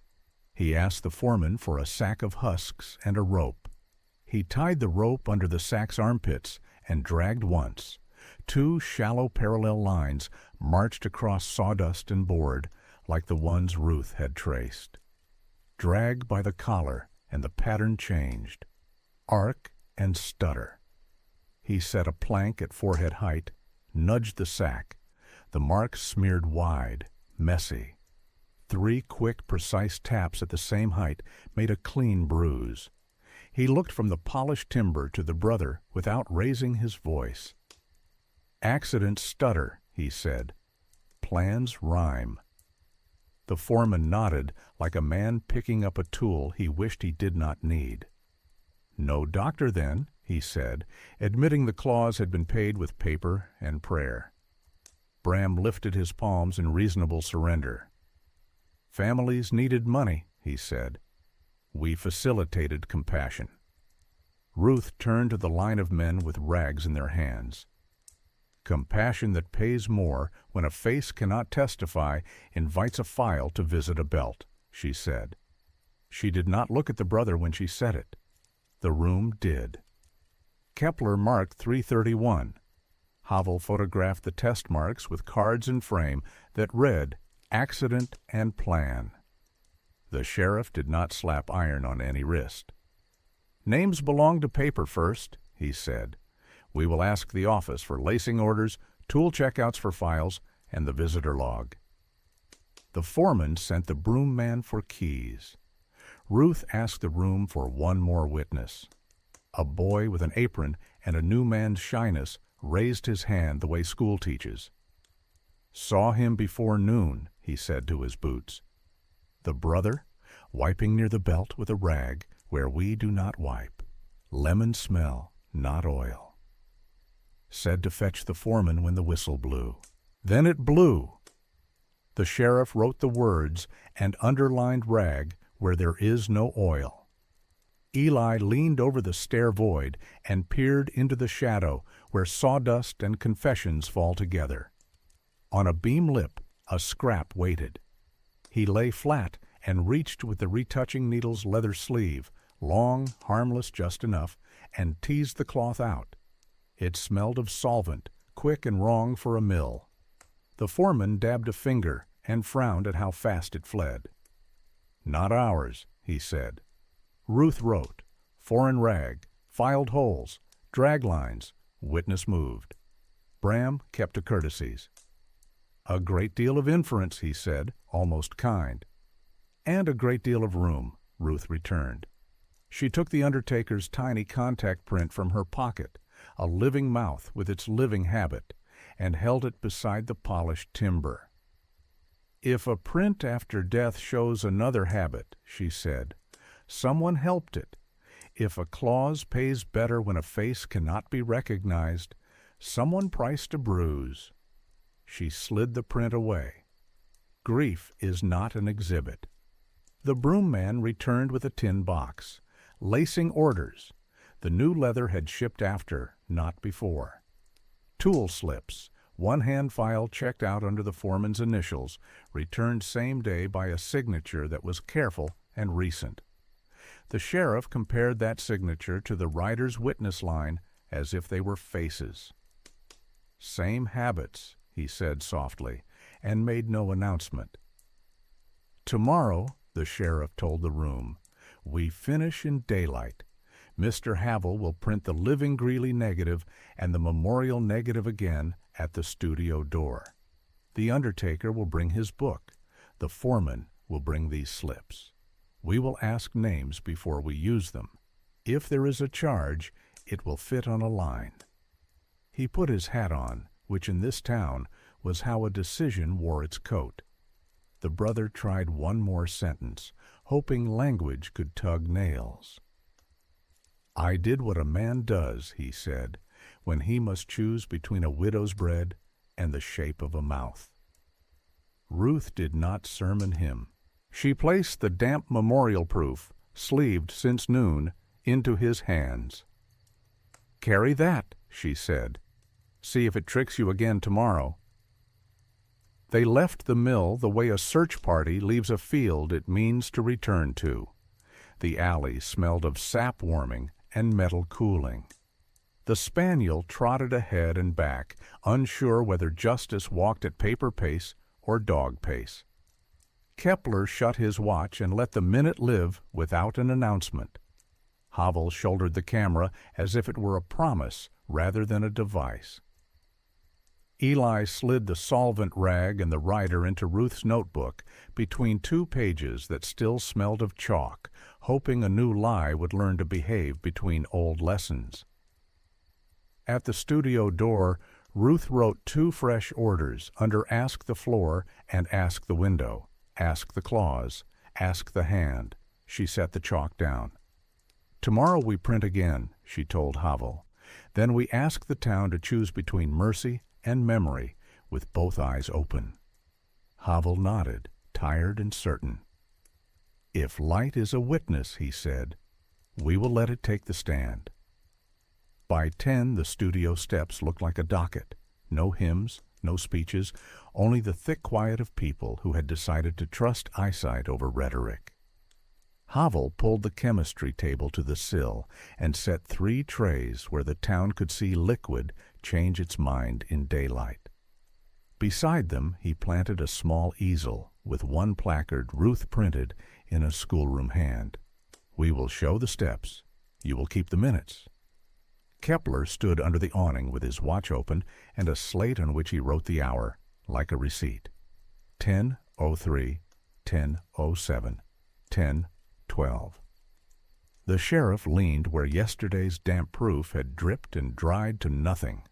He asked the foreman for a sack of husks and a rope. He tied the rope under the sack's armpits and dragged once. 2 shallow parallel lines marched across sawdust and board like the ones Ruth had traced. Drag by the collar, and the pattern changed. Arc and stutter. He set a plank at forehead height, nudged the sack. The marks smeared wide, messy. 3 quick, precise taps at the same height made a clean bruise. He looked from the polished timber to the brother without raising his voice. "Accidents stutter," he said. "Plans rhyme." The foreman nodded like a man picking up a tool he wished he did not need. "No doctor, then," he said, admitting the clause had been paid with paper and prayer. Bram lifted his palms in reasonable surrender. "Families needed money," he said. "We facilitated compassion." Ruth turned to the line of men with rags in their hands. "Compassion that pays more when a face cannot testify invites a file to visit a belt," she said. She did not look at the brother when she said it. The room did. Kepler marked 331. Havel photographed the test marks with cards in frame that read "Accident and Plan." The sheriff did not slap iron on any wrist. "Names belong to paper first," he said. "We will ask the office for lacing orders, tool checkouts for files, and the visitor log." The foreman sent the broom man for keys. Ruth asked the room for one more witness. A boy with an apron and a new man's shyness raised his hand the way school teaches. "Saw him before noon," he said to his boots. The brother, wiping near the belt with a rag where we do not wipe. Lemon smell, not oil. Said to fetch the foreman when the whistle blew. Then it blew. The sheriff wrote the words and underlined rag where there is no oil. Eli leaned over the stair void and peered into the shadow where sawdust and confessions fall together. On a beam lip, a scrap waited. He lay flat and reached with the retouching needle's leather sleeve, long, harmless just enough, and teased the cloth out. It smelled of solvent, quick and wrong for a mill. The foreman dabbed a finger and frowned at how fast it fled. "Not ours," he said. Ruth wrote, "Foreign rag, filed holes, drag lines, witness moved." Bram kept to courtesies. "A great deal of inference," he said, almost kind. "And a great deal of room," Ruth returned. She took the undertaker's tiny contact print from her pocket, a living mouth with its living habit, and held it beside the polished timber. "If a print after death shows another habit," she said, "someone helped it. If a clause pays better when a face cannot be recognized, someone priced a bruise." She slid the print away. Grief is not an exhibit. The broom man returned with a tin box. Lacing orders. The new leather had shipped after, not before. Tool slips, one hand file checked out under the foreman's initials, returned same day by a signature that was careful and recent. The sheriff compared that signature to the writer's witness line as if they were faces. "Same habits," he said softly, and made no announcement. "Tomorrow," the sheriff told the room, "we finish in daylight. Mr. Havel will print the living Greeley negative and the memorial negative again at the studio door. The undertaker will bring his book. The foreman will bring these slips. We will ask names before we use them. If there is a charge, it will fit on a line." He put his hat on, which in this town was how a decision wore its coat. The brother tried one more sentence, hoping language could tug nails. "I did what a man does," he said, "when he must choose between a widow's bread and the shape of a mouth." Ruth did not sermon him. She placed the damp memorial proof, sleeved since noon, into his hands. "Carry that," she said. "See if it tricks you again tomorrow." They left the mill the way a search party leaves a field it means to return to. The alley smelled of sap warming and metal cooling. The spaniel trotted ahead and back, unsure whether justice walked at paper pace or dog pace. Kepler shut his watch and let the minute live without an announcement. Havel shouldered the camera as if it were a promise rather than a device. Eli slid the solvent rag and the writer into Ruth's notebook between two pages that still smelled of chalk, hoping a new lie would learn to behave between old lessons. At the studio door, Ruth wrote two fresh orders under Ask the Floor and Ask the Window, Ask the Clause, Ask the Hand. She set the chalk down. "Tomorrow we print again," she told Havel. "Then we ask the town to choose between mercy and memory, with both eyes open." Havel nodded, tired and certain. "If light is a witness," he said, "we will let it take the stand." By 10, the studio steps looked like a docket. No hymns, no speeches, only the thick quiet of people who had decided to trust eyesight over rhetoric. Havel pulled the chemistry table to the sill and set 3 trays where the town could see liquid change its mind in daylight. Beside them he planted a small easel with one placard Ruth printed in a schoolroom hand. "We will show the steps. You will keep the minutes." Kepler stood under the awning with his watch open and a slate on which he wrote the hour, like a receipt. 10:03, 10:07, 10:12. The sheriff leaned where yesterday's damp proof had dripped and dried to nothing.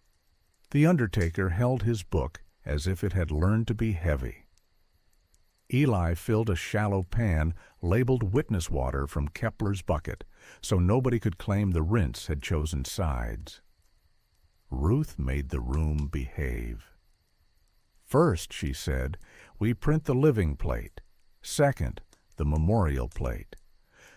The undertaker held his book as if it had learned to be heavy. Eli filled a shallow pan labeled witness water from Kepler's bucket, so nobody could claim the rinse had chosen sides. Ruth made the room behave. "First," she said, "we print the living plate. Second, the memorial plate.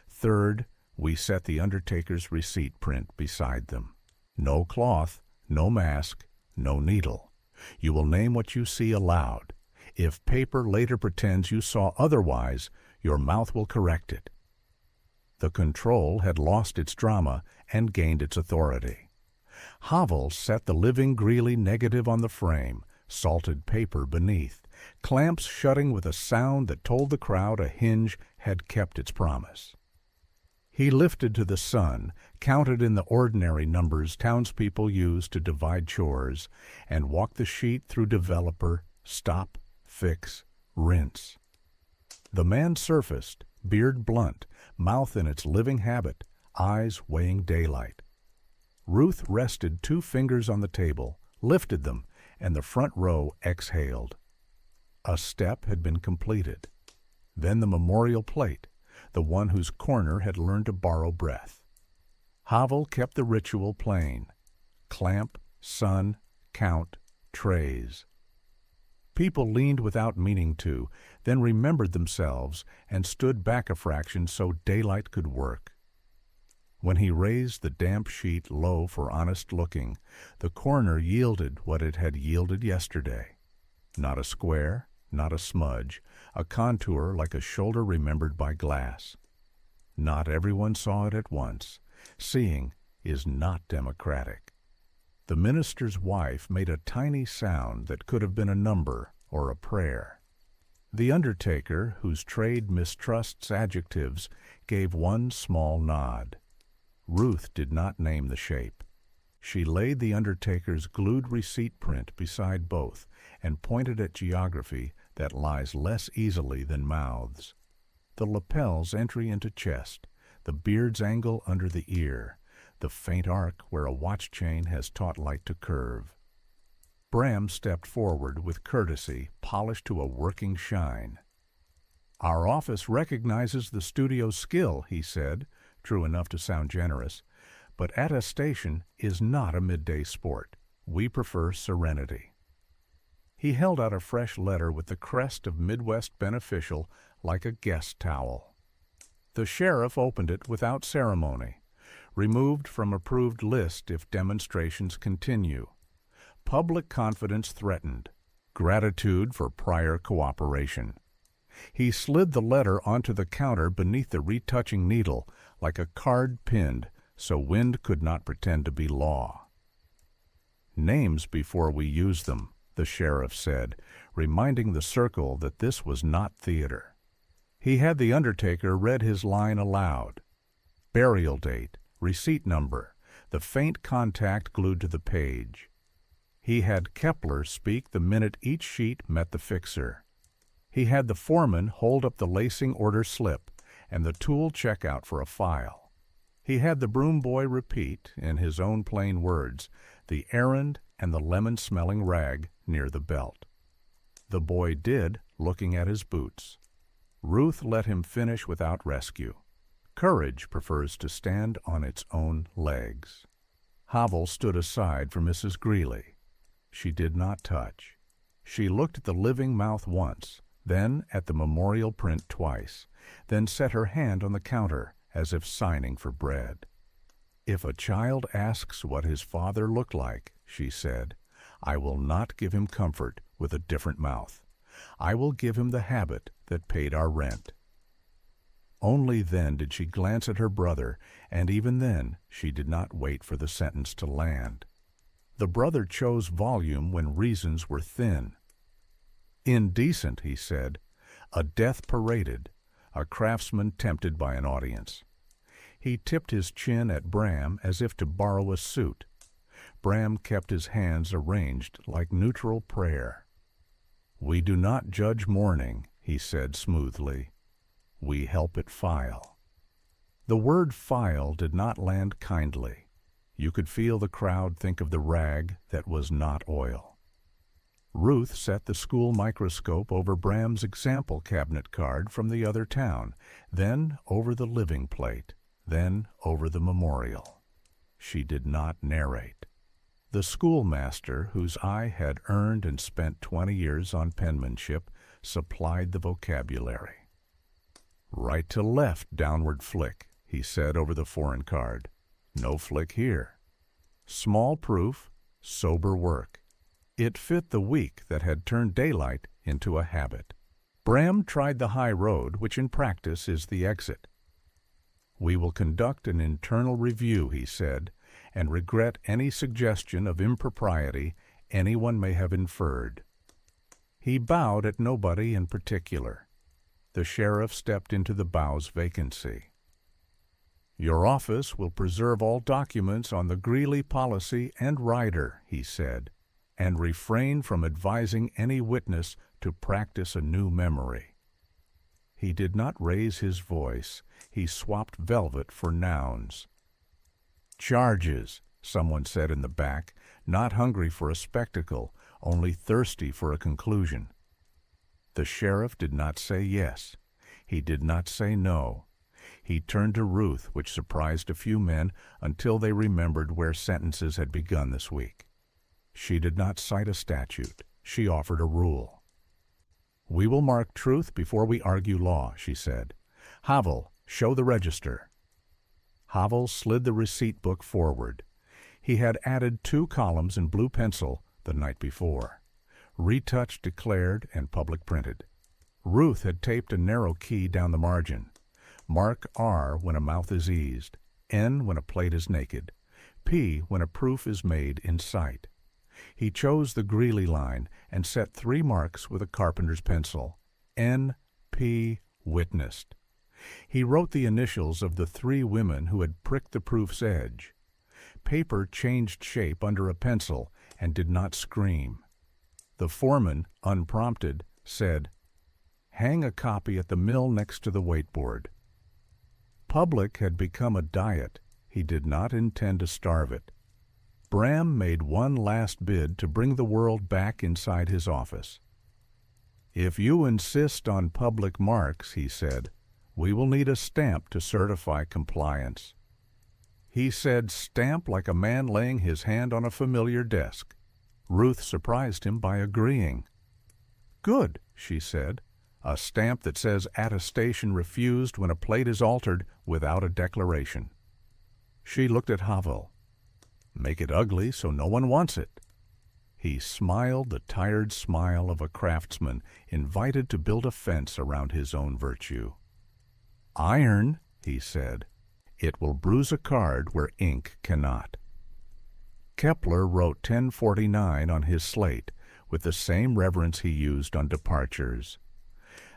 Third, we set the undertaker's receipt print beside them. No cloth, no mask, no needle. You will name what you see aloud. If paper later pretends you saw otherwise, your mouth will correct it." The control had lost its drama and gained its authority. Havel set the living Greeley negative on the frame, salted paper beneath, clamps shutting with a sound that told the crowd a hinge had kept its promise. He lifted to the sun, counted in the ordinary numbers townspeople use to divide chores, and walked the sheet through developer, stop, fix, rinse. The man surfaced, beard blunt, mouth in its living habit, eyes weighing daylight. Ruth rested 2 fingers on the table, lifted them, and the front row exhaled. A step had been completed. Then the memorial plate, the one whose corner had learned to borrow breath. Havel kept the ritual plain. Clamp, sun, count, trays. People leaned without meaning to, then remembered themselves and stood back a fraction so daylight could work. When he raised the damp sheet low for honest looking, the corner yielded what it had yielded yesterday. Not a square, not a smudge, a contour like a shoulder remembered by glass. Not everyone saw it at once. Seeing is not democratic. The minister's wife made a tiny sound that could have been a number or a prayer. The undertaker, whose trade mistrusts adjectives, gave one small nod. Ruth did not name the shape. She laid the undertaker's glued receipt print beside both and pointed at geography that lies less easily than mouths. The lapel's entry into chest, the beard's angle under the ear, the faint arc where a watch chain has taught light to curve. Bram stepped forward with courtesy polished to a working shine. "Our office recognizes the studio's skill," he said, true enough to sound generous, "but attestation is not a midday sport. We prefer serenity." He held out a fresh letter with the crest of Midwest Beneficial like a guest towel. The sheriff opened it without ceremony. "Removed from approved list if demonstrations continue. Public confidence threatened. Gratitude for prior cooperation." He slid the letter onto the counter beneath the retouching needle like a card pinned so wind could not pretend to be law. "Names before we use them," the sheriff said, reminding the circle that this was not theater. He had the undertaker read his line aloud. Burial date, receipt number, the faint contact glued to the page. He had Kepler speak the minute each sheet met the fixer. He had the foreman hold up the lacing order slip and the tool check out for a file. He had the broom boy repeat, in his own plain words, the errand and the lemon-smelling rag near the belt. The boy did, looking at his boots. Ruth let him finish without rescue. Courage prefers to stand on its own legs. Havel stood aside for Mrs. Greeley. She did not touch. She looked at the living mouth once, then at the memorial print twice, then set her hand on the counter as if signing for bread. "If a child asks what his father looked like," she said, "I will not give him comfort with a different mouth. I will give him the habit that paid our rent." Only then did she glance at her brother, and even then she did not wait for the sentence to land. The brother chose volume when reasons were thin. "Indecent," he said, "a death paraded, a craftsman tempted by an audience." He tipped his chin at Bram as if to borrow a suit. Bram kept his hands arranged like neutral prayer. "We do not judge mourning," he said smoothly. "We help it file." The word file did not land kindly. You could feel the crowd think of the rag that was not oil. Ruth set the school microscope over Bram's example cabinet card from the other town, then over the living plate, then over the memorial. She did not narrate. The schoolmaster, whose eye had earned and spent 20 years on penmanship, supplied the vocabulary. "Right to left, downward flick," he said over the foreign card. "No flick here." Small proof, sober work. It fit the week that had turned daylight into a habit. Bram tried the high road, which in practice is the exit. "We will conduct an internal review," he said, "and regret any suggestion of impropriety anyone may have inferred." He bowed at nobody in particular. The sheriff stepped into the bow's vacancy. "Your office will preserve all documents on the Greeley policy and rider," he said, "and refrain from advising any witness to practice a new memory." He did not raise his voice. He swapped velvet for nouns. "Charges," someone said in the back, not hungry for a spectacle, only thirsty for a conclusion. The sheriff did not say yes. He did not say no. He turned to Ruth, which surprised a few men until they remembered where sentences had begun this week. She did not cite a statute. She offered a rule. "We will mark truth before we argue law," she said. "Havel, show the register." Havel slid the receipt book forward. He had added 2 columns in blue pencil the night before. Retouched, declared, and public printed. Ruth had taped a narrow key down the margin. Mark R when a mouth is eased, N when a plate is naked, P when a proof is made in sight. He chose the Greeley line and set 3 marks with a carpenter's pencil. N. P. Witnessed. He wrote the initials of the 3 women who had pricked the proof's edge. Paper changed shape under a pencil and did not scream. The foreman, unprompted, said, "Hang a copy at the mill next to the weightboard." Public had become a diet. He did not intend to starve it. Bram made one last bid to bring the world back inside his office. "If you insist on public marks," he said, "we will need a stamp to certify compliance." He said stamp like a man laying his hand on a familiar desk. Ruth surprised him by agreeing. "Good," she said, "a stamp that says attestation refused when a plate is altered without a declaration." She looked at Havel. "Make it ugly so no one wants it." He smiled the tired smile of a craftsman invited to build a fence around his own virtue. "Iron," he said, "it will bruise a card where ink cannot." Kepler wrote 1049 on his slate with the same reverence he used on departures.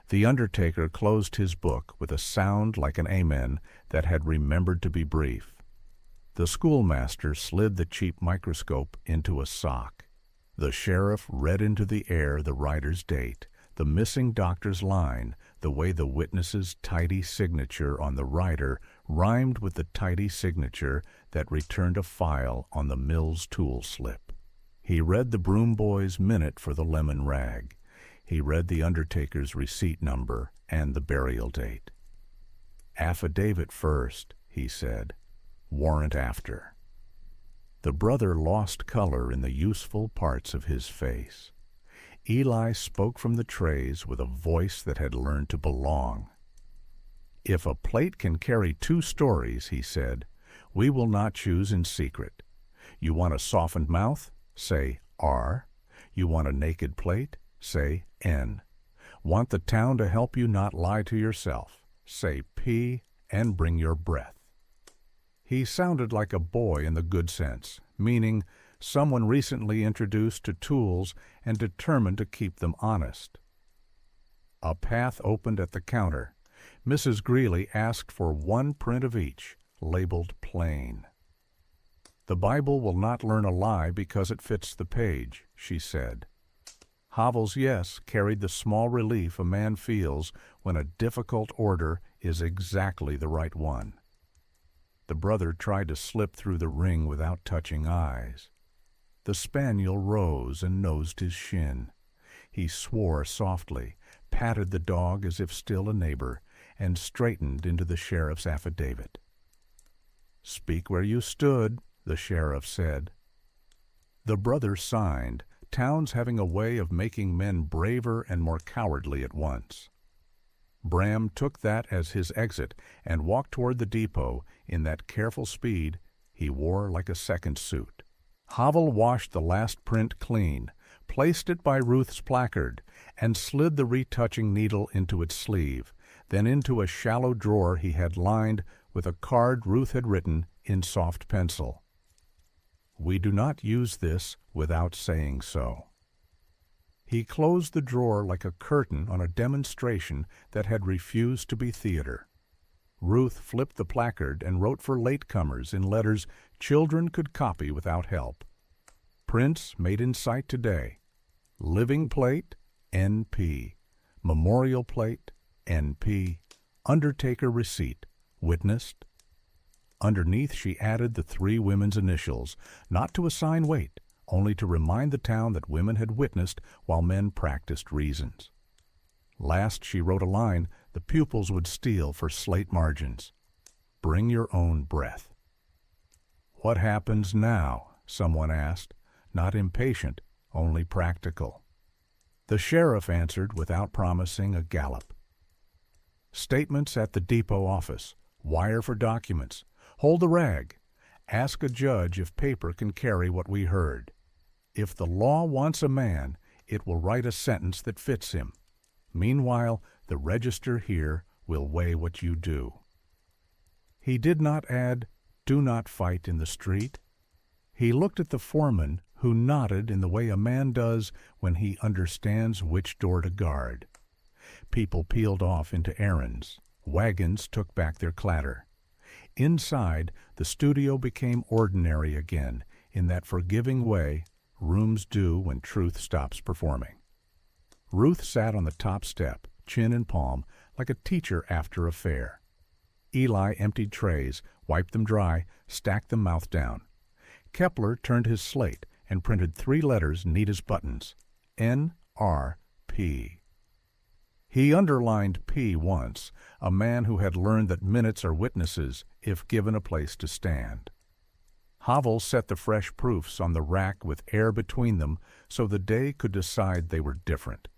The undertaker closed his book with a sound like an amen that had remembered to be brief. The schoolmaster slid the cheap microscope into a sock. The sheriff read into the air the writer's date, the missing doctor's line, the way the witness's tidy signature on the writer rhymed with the tidy signature that returned a file on the mill's tool slip. He read the broom boy's minute for the lemon rag. He read the undertaker's receipt number and the burial date. "Affidavit first," he said. "Warrant after." The brother lost color in the useful parts of his face. Eli spoke from the trays with a voice that had learned to belong. "If a plate can carry 2 stories," he said, "we will not choose in secret. You want a softened mouth? Say R. You want a naked plate? Say N. Want the town to help you not lie to yourself? Say P and bring your breath." He sounded like a boy in the good sense, meaning someone recently introduced to tools and determined to keep them honest. A path opened at the counter. Mrs. Greeley asked for 1 print of each, labeled plain. "The Bible will not learn a lie because it fits the page," she said. Havel's yes carried the small relief a man feels when a difficult order is exactly the right one. The brother tried to slip through the ring without touching eyes. The spaniel rose and nosed his shin. He swore softly, patted the dog as if still a neighbor, and straightened into the sheriff's affidavit. "Speak where you stood," the sheriff said. The brother signed, towns having a way of making men braver and more cowardly at once. Bram took that as his exit and walked toward the depot in that careful speed he wore like a second suit. Havel washed the last print clean, placed it by Ruth's placard, and slid the retouching needle into its sleeve, then into a shallow drawer he had lined with a card Ruth had written in soft pencil. "We do not use this without saying so." He closed the drawer like a curtain on a demonstration that had refused to be theater. Ruth flipped the placard and wrote for latecomers in letters children could copy without help. "Prints made in sight today. Living plate, N.P. Memorial plate, N.P. Undertaker receipt. Witnessed." Underneath she added the 3 women's initials, not to assign weight, only to remind the town that women had witnessed while men practiced reasons. Last she wrote a line the pupils would steal for slate margins. "Bring your own breath." "What happens now?" someone asked, not impatient, only practical. The sheriff answered without promising a gallop. "Statements at the depot office. Wire for documents. Hold the rag. Ask a judge if paper can carry what we heard. If the law wants a man, it will write a sentence that fits him. Meanwhile, the register here will weigh what you do." He did not add, "Do not fight in the street." He looked at the foreman, who nodded in the way a man does when he understands which door to guard. People peeled off into errands. Wagons took back their clatter. Inside, the studio became ordinary again, in that forgiving way rooms do when truth stops performing. Ruth sat on the top step, chin in palm, like a teacher after a fair. Eli emptied trays, wiped them dry, stacked them mouth down. Kepler turned his slate and printed 3 letters neat as buttons: N.R.P. He underlined P once, a man who had learned that minutes are witnesses if given a place to stand. Havel set the fresh proofs on the rack with air between them so the day could decide they were different.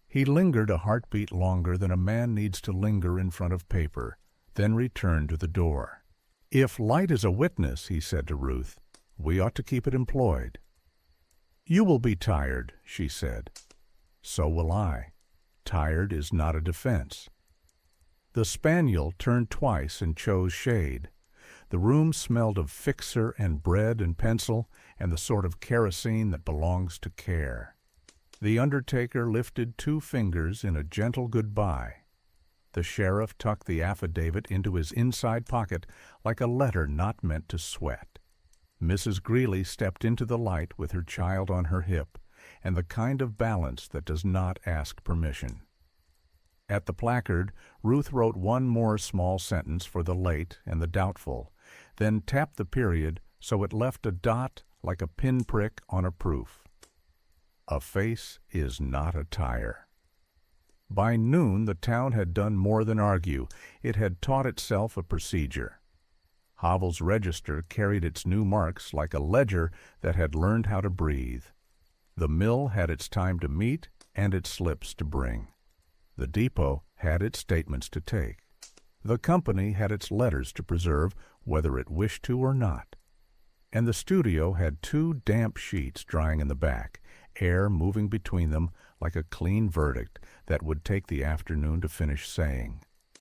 He lingered a heartbeat longer than a man needs to linger in front of paper, then returned to the door. "If light is a witness," he said to Ruth, "we ought to keep it employed." "You will be tired," she said. "So will I. Tired is not a defense." The spaniel turned twice and chose shade. The room smelled of fixer and bread and pencil and the sort of kerosene that belongs to care. The undertaker lifted 2 fingers in a gentle goodbye. The sheriff tucked the affidavit into his inside pocket like a letter not meant to sweat. Mrs. Greeley stepped into the light with her child on her hip, and the kind of balance that does not ask permission. At the placard, Ruth wrote one more small sentence for the late and the doubtful, then tapped the period so it left a dot like a pinprick on a proof. A face is not a tire. By noon, the town had done more than argue. It had taught itself a procedure. Havel's register carried its new marks like a ledger that had learned how to breathe. The mill had its time to meet and its slips to bring. The depot had its statements to take. The company had its letters to preserve, whether it wished to or not. And the studio had 2 damp sheets drying in the back, air moving between them like a clean verdict that would take the afternoon to finish saying.